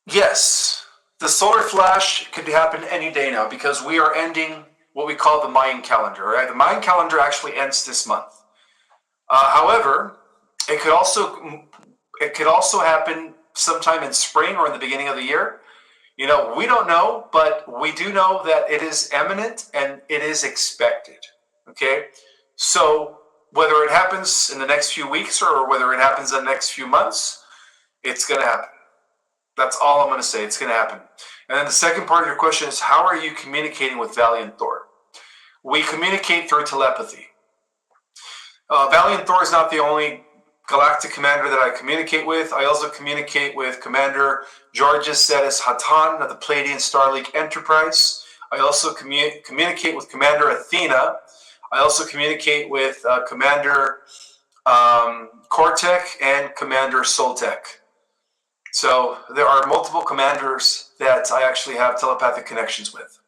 yes, the solar flash could happen any day now because we are ending what we call the Mayan calendar, right? The Mayan calendar actually ends this month. However, it could also happen sometime in spring or in the beginning of the year. You know, we don't know, but we do know that it is imminent and it is expected. Okay, so whether it happens in the next few weeks or whether it happens in the next few months, it's going to happen. That's all I'm going to say. It's going to happen. And then the second part of your question is, how are you communicating with Valiant Thor? We communicate through telepathy. Valiant Thor is not the only galactic commander that I communicate with. I also communicate with Commander Georges Zetas Hatan of the Pleiadian Star League Enterprise. I also communicate with Commander Athena. I also communicate with Commander Kortek and Commander Soltek. So there are multiple commanders that I actually have telepathic connections with.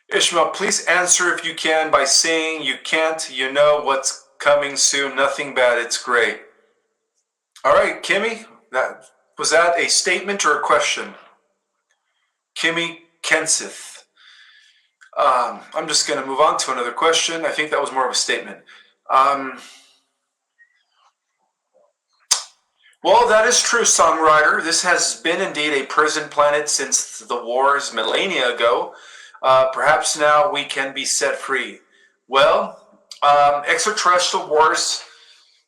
Ishmael, please answer if you can by saying you can't, you know what's coming soon, nothing bad, it's great. All right, Kimmy, was that a statement or a question? Kimmy Kenseth. I'm just going to move on to another question. I think that was more of a statement. Well, that is true, songwriter. This has been indeed a prison planet since the wars millennia ago. Perhaps now we can be set free. Well, extraterrestrial wars,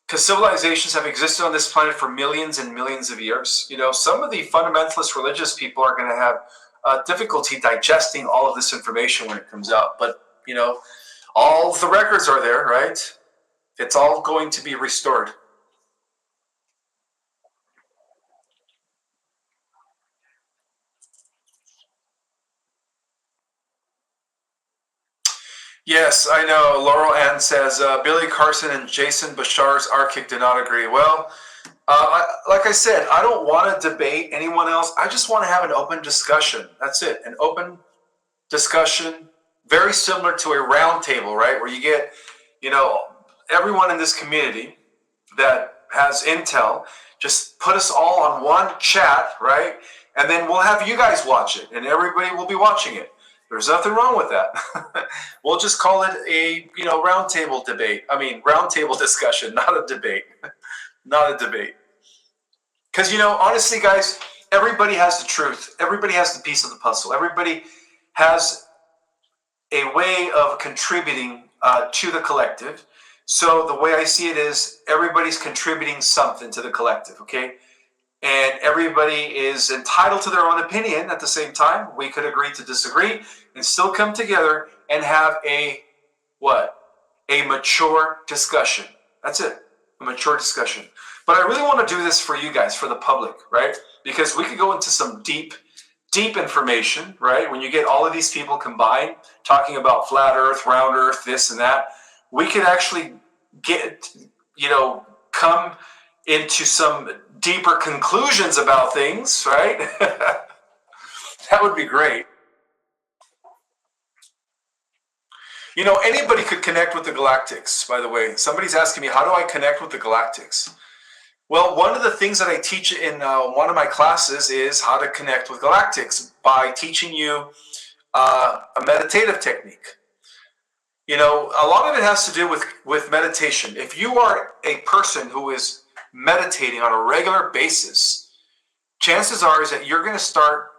because civilizations have existed on this planet for millions and millions of years. You know, some of the fundamentalist religious people are going to have difficulty digesting all of this information when it comes out. But, you know, all the records are there, right? It's all going to be restored. Yes, I know. Laurel Ann says, Billy Carson and Jason Bashar's Arctic did not agree. Well, like I said, I don't want to debate anyone else. I just want to have an open discussion. That's it. An open discussion, very similar to a round table, right? Where you get, you know, everyone in this community that has intel, just put us all on one chat, right? And then we'll have you guys watch it, and everybody will be watching it. There's nothing wrong with that. We'll just call it a, you know, roundtable debate. I mean, roundtable discussion, not a debate. Not a debate. Because, you know, honestly, guys, everybody has the truth. Everybody has the piece of the puzzle. Everybody has a way of contributing to the collective. So the way I see it is everybody's contributing something to the collective, okay? And everybody is entitled to their own opinion at the same time. We could agree to disagree and still come together and have a, what? A mature discussion. That's it, a mature discussion. But I really want to do this for you guys, for the public, right? Because we could go into some deep information, right? When you get all of these people combined, talking about flat earth, round earth, this and that, we could actually get, you know, come into some deeper conclusions about things, right? That would be great. You know, anybody could connect with the Galactics, by the way. Somebody's asking me, how do I connect with the Galactics? Well, one of the things that I teach in one of my classes is how to connect with Galactics by teaching you a meditative technique. You know, a lot of it has to do with meditation. If you are a person who is meditating on a regular basis, chances are is that you're going to start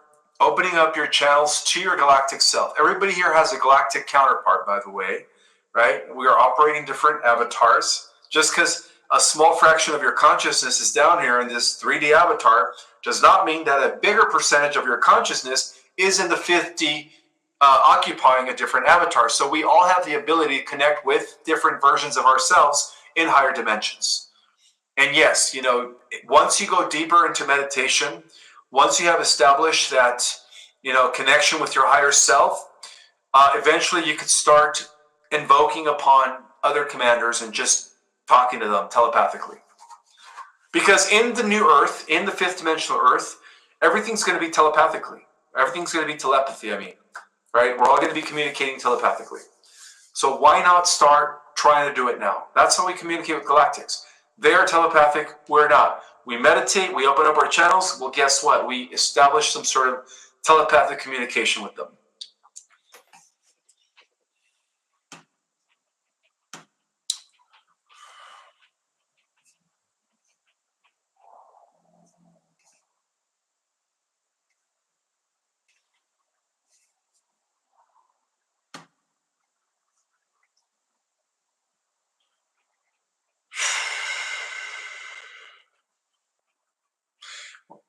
opening up your channels to your galactic self. Everybody here has a galactic counterpart, by the way, right? We are operating different avatars. Just because a small fraction of your consciousness is down here in this 3D avatar does not mean that a bigger percentage of your consciousness is in the 50 occupying a different avatar. So we all have the ability to connect with different versions of ourselves in higher dimensions. And yes, you know, once you go deeper into meditation, once you have established that, you know, connection with your higher self, eventually you could start invoking upon other commanders and just talking to them telepathically. Because in the new Earth, in the fifth dimensional Earth, everything's going to be telepathically. Everything's going to be telepathy, I mean. Right? We're all going to be communicating telepathically. So why not start trying to do it now? That's how we communicate with galactics. They are telepathic, we're not. We meditate, we open up our channels, well, guess what? We establish some sort of telepathic communication with them.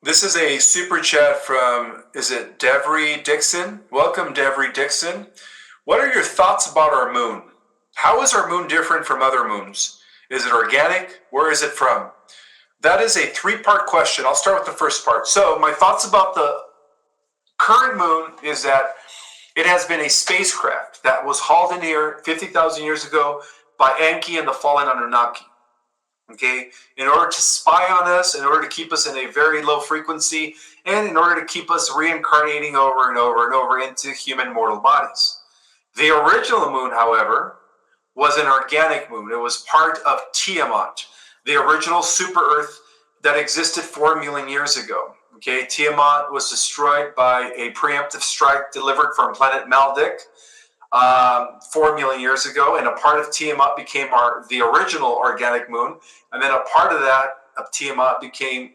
This is a super chat from, is it Devry Dixon? Welcome, Devry Dixon. What are your thoughts about our moon? How is our moon different from other moons? Is it organic? Where is it from? That is a three-part question. I'll start with the first part. So my thoughts about the current moon is that it has been a spacecraft that was hauled in here 50,000 years ago by Enki and the fallen Anunnaki. Okay, in order to spy on us, in order to keep us in a very low frequency, and in order to keep us reincarnating over and over and over into human mortal bodies. The original moon, however, was an organic moon. It was part of Tiamat, the original super Earth that existed 4 million years ago. Okay, Tiamat was destroyed by a preemptive strike delivered from planet Maldek 4 million years ago, and a part of Tiamat became the original organic moon, and then a part of that of Tiamat became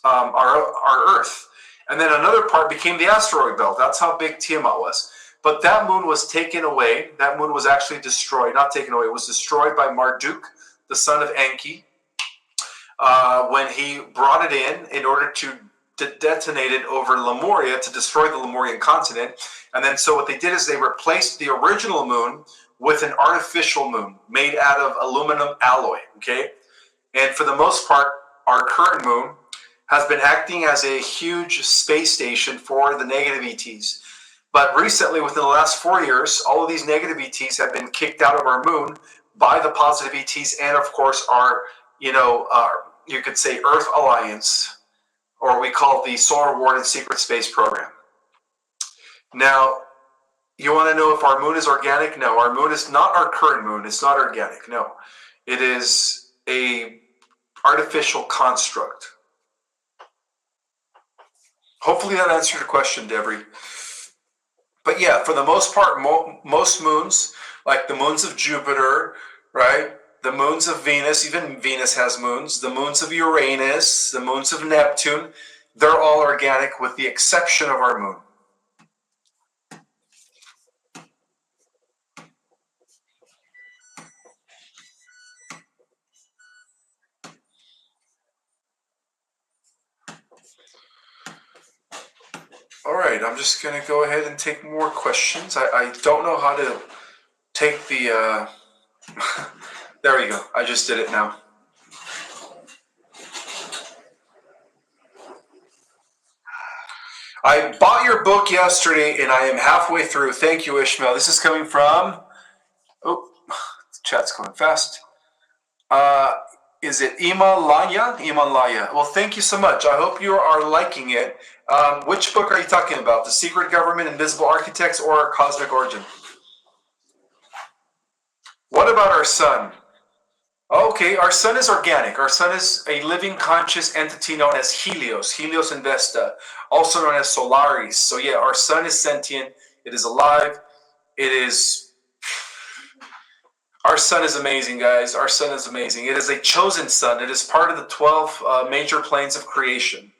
our Earth, and then another part became the asteroid belt. That's how big Tiamat was. But that moon was taken away. That moon was actually destroyed, not taken away. It was destroyed by Marduk, the son of Enki, when he brought it in order to detonate it over Lemuria to destroy the Lemurian continent. And then so what they did is they replaced the original moon with an artificial moon made out of aluminum alloy, okay? And for the most part, our current moon has been acting as a huge space station for the negative ETs. But recently, within the last 4 years, all of these negative ETs have been kicked out of our moon by the positive ETs and, of course, our, you could say, Earth Alliance, or we call it the Solar Warden Secret Space Program. Now, you want to know if our moon is organic? No, our moon is not our current moon. It's not organic. No, it is a artificial construct. Hopefully that answered your question, Debris. But yeah, for the most part, most moons, like the moons of Jupiter, right? The moons of Venus, even Venus has moons, the moons of Uranus, the moons of Neptune, they're all organic with the exception of our moon. All right, I'm just going to go ahead and take more questions. I don't know how to take the... there we go. I just did it now. I bought your book yesterday, and I am halfway through. Thank you, Ishmael. This is coming from... Oh, the chat's going fast. Is it Imalaya? Imalaya. Well, thank you so much. I hope you are liking it. Which book are you talking about? The Secret Government, Invisible Architects, or Cosmic Origin? What about our sun? Okay, our sun is organic. Our sun is a living conscious entity known as Helios, Helios Investa, also known as Solaris. So yeah, our sun is sentient. It is alive. Our sun is amazing, guys. Our sun is amazing. It is a chosen sun. It is part of the 12 major planes of creation.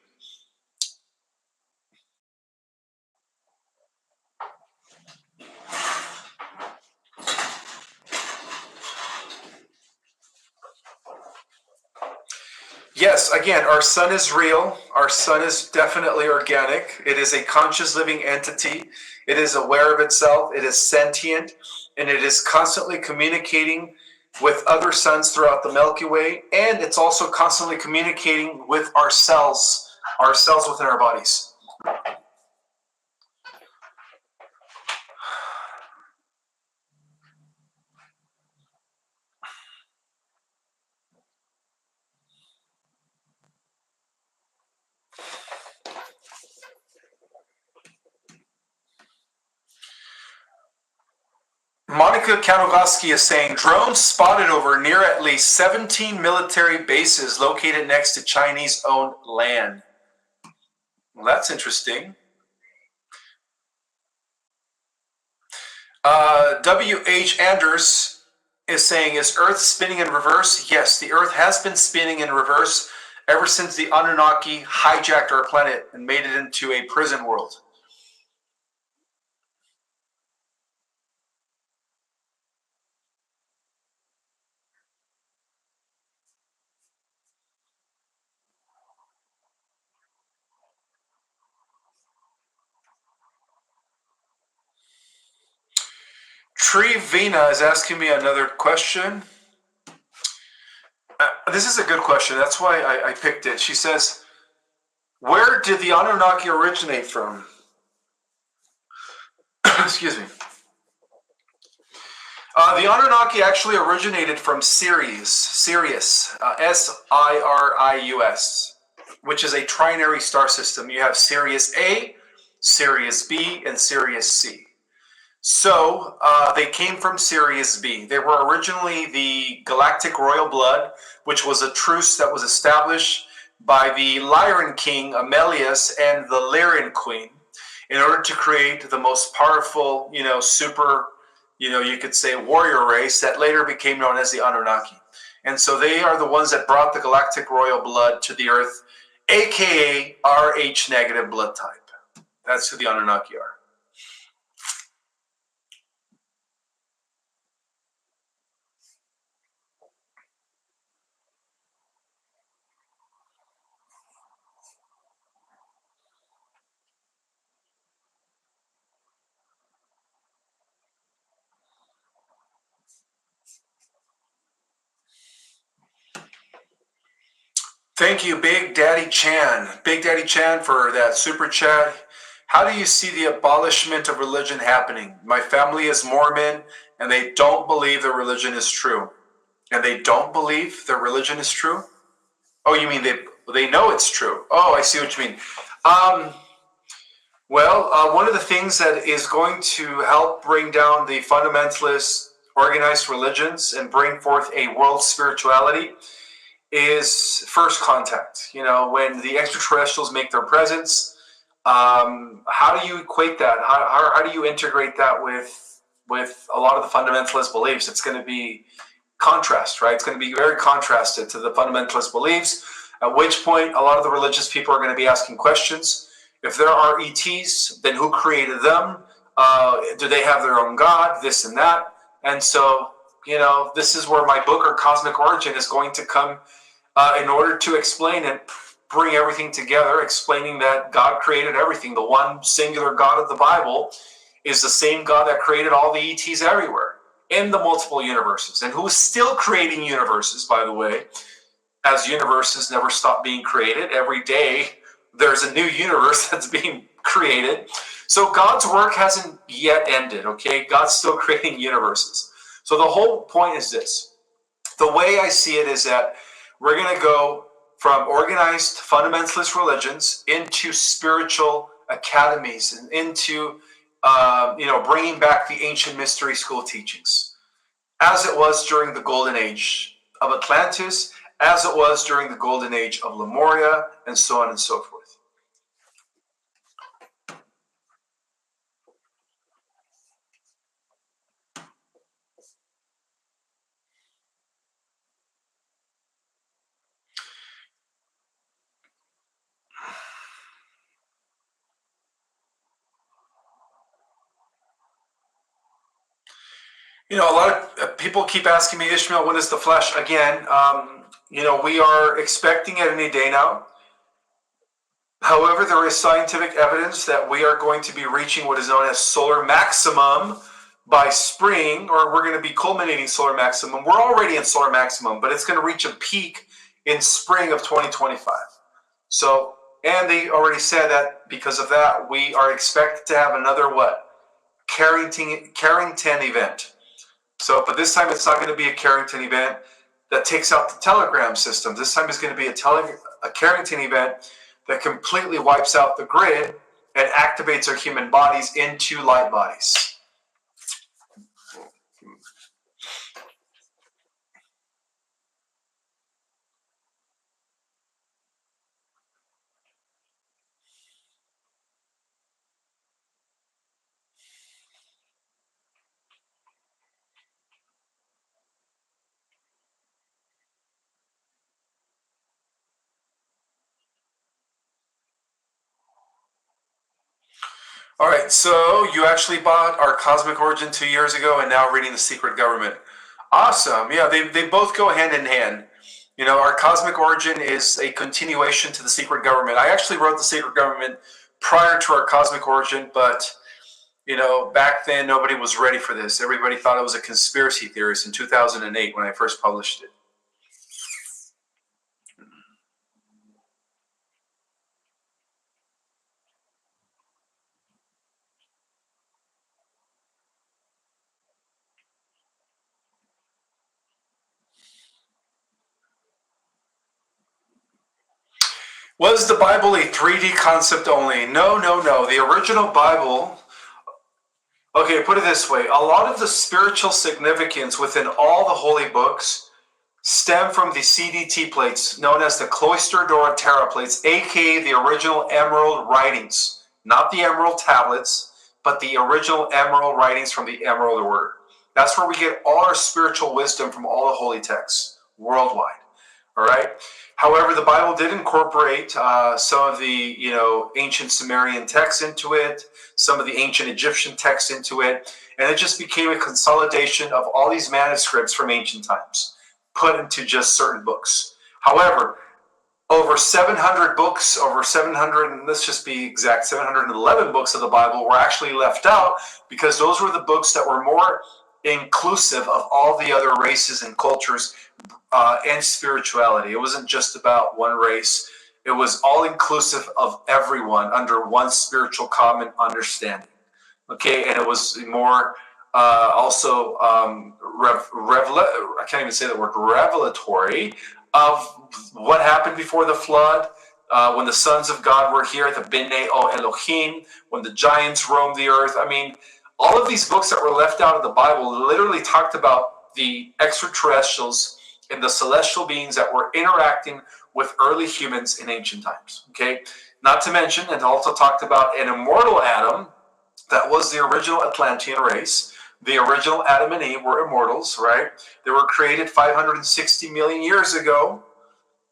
Yes, again, our sun is real. Our sun is definitely organic. It is a conscious living entity. It is aware of itself. It is sentient, and it is constantly communicating with other suns throughout the Milky Way. And it's also constantly communicating with our cells within our bodies. Monica Kanogoski is saying drones spotted over near at least 17 military bases located next to Chinese-owned land. Well, that's interesting. W.H. Anders is saying, is Earth spinning in reverse? Yes, the Earth has been spinning in reverse ever since the Anunnaki hijacked our planet and made it into a prison world. Trivina is asking me another question. This is a good question. That's why I picked it. She says, where did the Anunnaki originate from? Excuse me. The Anunnaki actually originated from Sirius, S-I-R-I-U-S, which is a trinary star system. You have Sirius A, Sirius B, and Sirius C. So they came from Sirius B. They were originally the Galactic Royal Blood, which was a truce that was established by the Lyran King Amelius and the Lyran Queen in order to create the most powerful, super, you could say warrior race that later became known as the Anunnaki. And so they are the ones that brought the Galactic Royal Blood to the Earth, aka Rh negative blood type. That's who the Anunnaki are. Thank you, Big Daddy Chan. Big Daddy Chan for that super chat. How do you see the abolishment of religion happening? My family is Mormon, and they don't believe their religion is true. And they don't believe their religion is true? Oh, you mean they know it's true? Oh, I see what you mean. One of the things that is going to help bring down the fundamentalist organized religions and bring forth a world spirituality is first contact. When the extraterrestrials make their presence, how do you equate that? How do you integrate that with a lot of the fundamentalist beliefs? It's going to be contrast, right? It's going to be very contrasted to the fundamentalist beliefs, at which point a lot of the religious people are going to be asking questions. If there are ETs, then who created them? Do they have their own God? This and that. And so, this is where my book, or Cosmic Origin, is going to come in order to explain and bring everything together, explaining that God created everything. The one singular God of the Bible is the same God that created all the ETs everywhere in the multiple universes, and who is still creating universes, by the way, as universes never stop being created. Every day there's a new universe that's being created. So God's work hasn't yet ended, okay? God's still creating universes. So the whole point is this. The way I see it is that we're going to go from organized fundamentalist religions into spiritual academies and into, bringing back the ancient mystery school teachings, as it was during the golden age of Atlantis, as it was during the golden age of Lemuria, and so on and so forth. A lot of people keep asking me, Ishmael, when is the flash? Again, we are expecting it any day now. However, there is scientific evidence that we are going to be reaching what is known as solar maximum by spring, or we're going to be culminating solar maximum. We're already in solar maximum, but it's going to reach a peak in spring of 2025. So, and they already said that because of that, we are expected to have another Carrington event. So, but this time it's not going to be a Carrington event that takes out the telegram system. This time it's going to be a Carrington event that completely wipes out the grid and activates our human bodies into light bodies. All right, so you actually bought our Cosmic Origin 2 years ago and now reading The Secret Government. Awesome. Yeah, they both go hand in hand. Our Cosmic Origin is a continuation to The Secret Government. I actually wrote The Secret Government prior to our Cosmic Origin, but, back then nobody was ready for this. Everybody thought it was a conspiracy theorist in 2008 when I first published it. Was the Bible a 3D concept only? No. The original Bible, okay, put it this way. A lot of the spiritual significance within all the holy books stem from the CDT plates, known as the Cloister Dora Terra plates, aka the original Emerald writings. Not the Emerald tablets, but the original Emerald writings from the Emerald Order. That's where we get all our spiritual wisdom from all the holy texts worldwide. All right. However, the Bible did incorporate some of the, ancient Sumerian texts into it, some of the ancient Egyptian texts into it, and it just became a consolidation of all these manuscripts from ancient times, put into just certain books. However, over 700 books, and let's just be exact, 711 books of the Bible were actually left out because those were the books that were more inclusive of all the other races and cultures and spirituality. It wasn't just about one race. It was all inclusive of everyone under one spiritual common understanding. Okay, and it was more also I can't even say the word revelatory of what happened before the flood, when the sons of God were here, the B'nai Elohim, when the giants roamed the earth. I mean, all of these books that were left out of the Bible literally talked about the extraterrestrials and the celestial beings that were interacting with early humans in ancient times. Okay, not to mention, it also talked about an immortal Adam that was the original Atlantean race. The original Adam and Eve were immortals, right? They were created 560 million years ago,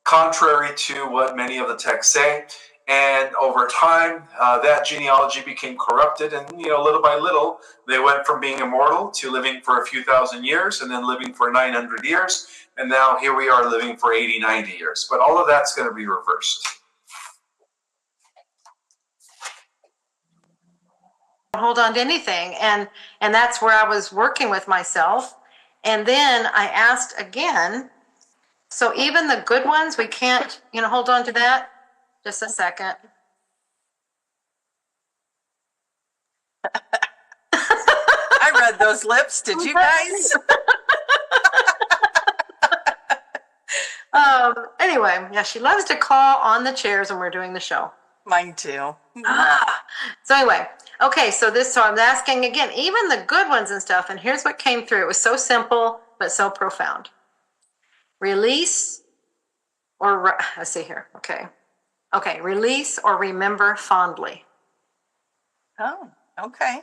contrary to what many of the texts say. And over time, that genealogy became corrupted, and little by little, they went from being immortal to living for a few thousand years, and then living for 900 years, and now here we are living for 80, 90 years. But all of that's going to be reversed. Hold on to anything, and that's where I was working with myself, and then I asked again. So even the good ones, we can't, hold on to that. Just a second. I read those lips. Did you guys? Anyway, yeah, she loves to claw on the chairs when we're doing the show. Mine too. So anyway, okay, so I'm asking again, even the good ones and stuff, and here's what came through. It was so simple, but so profound. Release or, let's see here, okay, release or remember fondly. Oh, okay.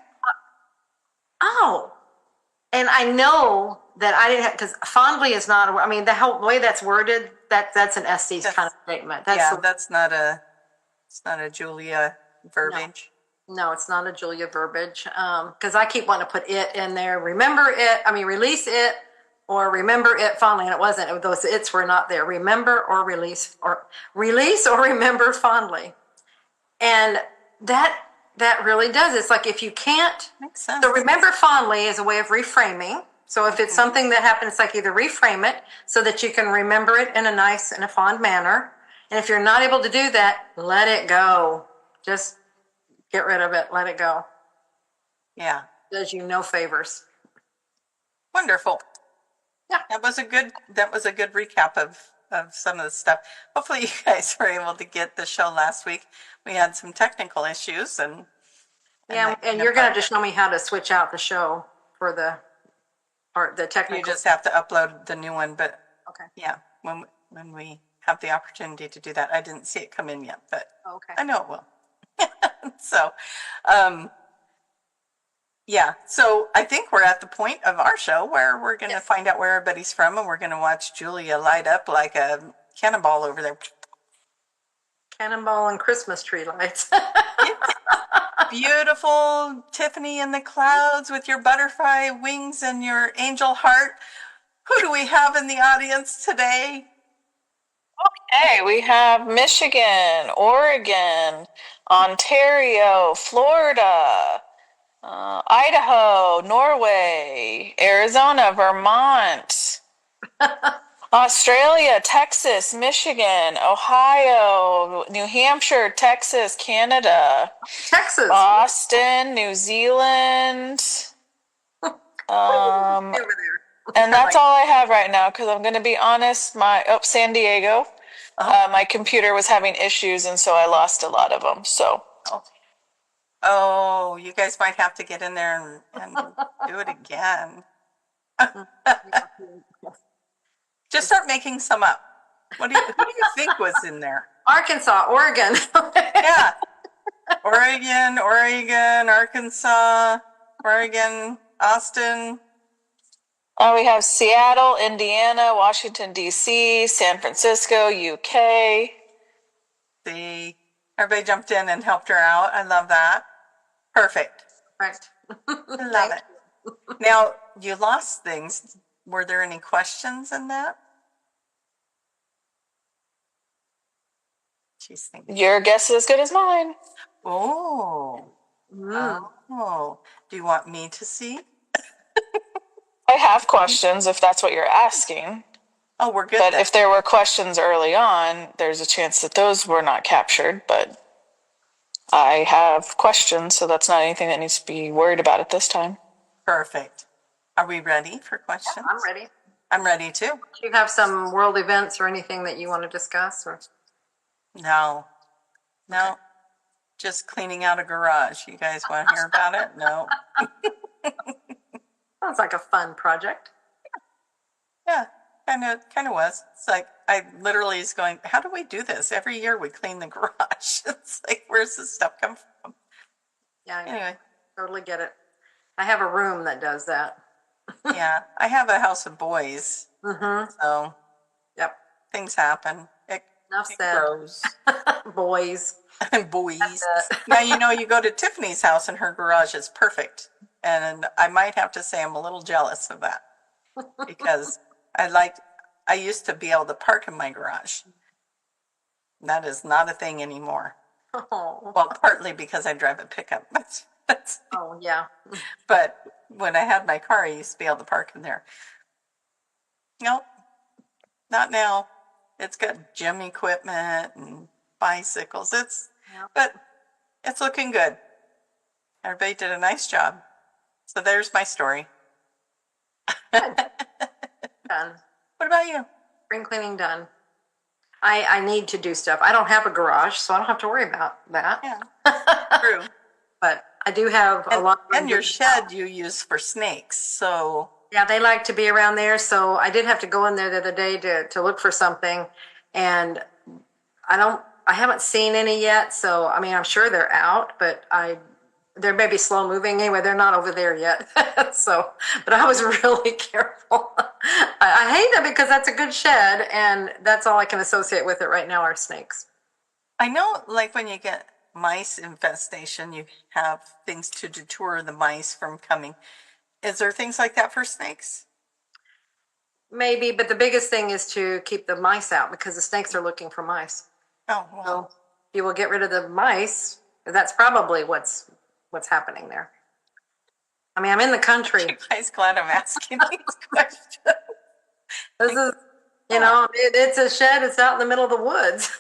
Oh, and I know that I didn't have, because fondly is not, the whole way that's worded, that's an Estes kind of statement. That's not a Julia verbiage. No, it's not a Julia verbiage, because I keep wanting to put it in there. Remember it, release it, or remember it fondly. And it wasn't, those it's were not there. Remember or release or remember fondly. And that really does. It's like if you can't, Makes sense. so remember fondly is a way of reframing. So if it's something that happens, it's like either reframe it so that you can remember it in a nice and a fond manner. And if you're not able to do that, let it go. Just get rid of it. Let it go. Yeah. Does you no favors. Wonderful. Yeah. That was a good recap of some of the stuff. Hopefully you guys were able to get the show last week. We had some technical issues and you're gonna have to show me how to switch out the show for the technical. You just have to upload the new one, but okay. Yeah, when we have the opportunity to do that. I didn't see it come in yet, but Okay. I know it will. So, yeah, so I think we're at the point of our show where we're going to find out where everybody's from, and we're going to watch Julia light up like a cannonball over there. Cannonball and Christmas tree lights. Beautiful Tiffany in the clouds with your butterfly wings and your angel heart. Who do we have in the audience today? Okay, we have Michigan, Oregon, Ontario, Florida, Idaho, Norway, Arizona, Vermont, Australia, Texas, Michigan, Ohio, New Hampshire, Texas, Canada, Texas. Boston, New Zealand. Over there. And that's all I have right now because I'm going to be honest, San Diego, my computer was having issues and so I lost a lot of them. So. Oh, you guys might have to get in there and do it again. Just start making some up. Who do you think was in there? Arkansas, Oregon. Yeah. Oregon, Arkansas, Oregon, Austin. We have Seattle, Indiana, Washington, D.C., San Francisco, UK. See, everybody jumped in and helped her out. I love that. Perfect. Right. I love it. Now, you lost things. Were there any questions in that? She's thinking. Your guess is as good as mine. Oh. Mm. Oh. Do you want me to see? I have questions if that's what you're asking. Oh, we're good. But then. if there were questions early on, there's a chance that those were not captured. But I have questions, so that's not anything that needs to be worried about at this time. Perfect. Are we ready for questions? Yeah, I'm ready. I'm ready too. Do you have some world events or anything that you want to discuss? Or? No. Okay. Just cleaning out a garage. You guys want to hear about it? No. Sounds like a fun project. Yeah, kind of was. It's like I literally is going, how do we do this? Every year we clean the garage. It's like, where's this stuff come from? Yeah, Anyway. Totally get it. I have a room that does that. Yeah, I have a house of boys. Mm-hmm. So, yep. Things happen. It grows. Boys. And boys. Now, you go to Tiffany's house and her garage is perfect. And I might have to say I'm a little jealous of that because I used to be able to park in my garage. That is not a thing anymore. Oh. Well, partly because I drive a pickup. Oh, yeah. But when I had my car, I used to be able to park in there. Nope, not now. It's got gym equipment and bicycles. But it's looking good. Everybody did a nice job. So there's my story. Done. What about you? Spring cleaning done. I need to do stuff. I don't have a garage, so I don't have to worry about that. Yeah, true. But I do have a lot. And your shed you use for snakes, so. Yeah, they like to be around there. So I did have to go in there the other day to look for something, and I haven't seen any yet. So I mean, I'm sure they're out, but they're maybe slow moving. Anyway, they're not over there yet. So, but I was really careful. I hate that because that's a good shed, and that's all I can associate with it right now are snakes. I know, like when you get mice infestation, you have things to deter the mice from coming. Is there things like that for snakes? Maybe, but the biggest thing is to keep the mice out because the snakes are looking for mice. Oh, well, So you will get rid of the mice. That's probably what's happening there. I mean, I'm in the country. you guys glad I'm asking these questions? This is, it's a shed. It's out in the middle of the woods.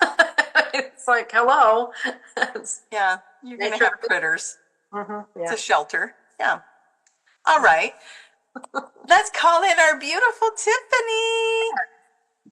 It's like, hello. Yeah, you're going to have critters. Yeah. It's a shelter. Yeah. All right. Let's call in our beautiful Tiffany.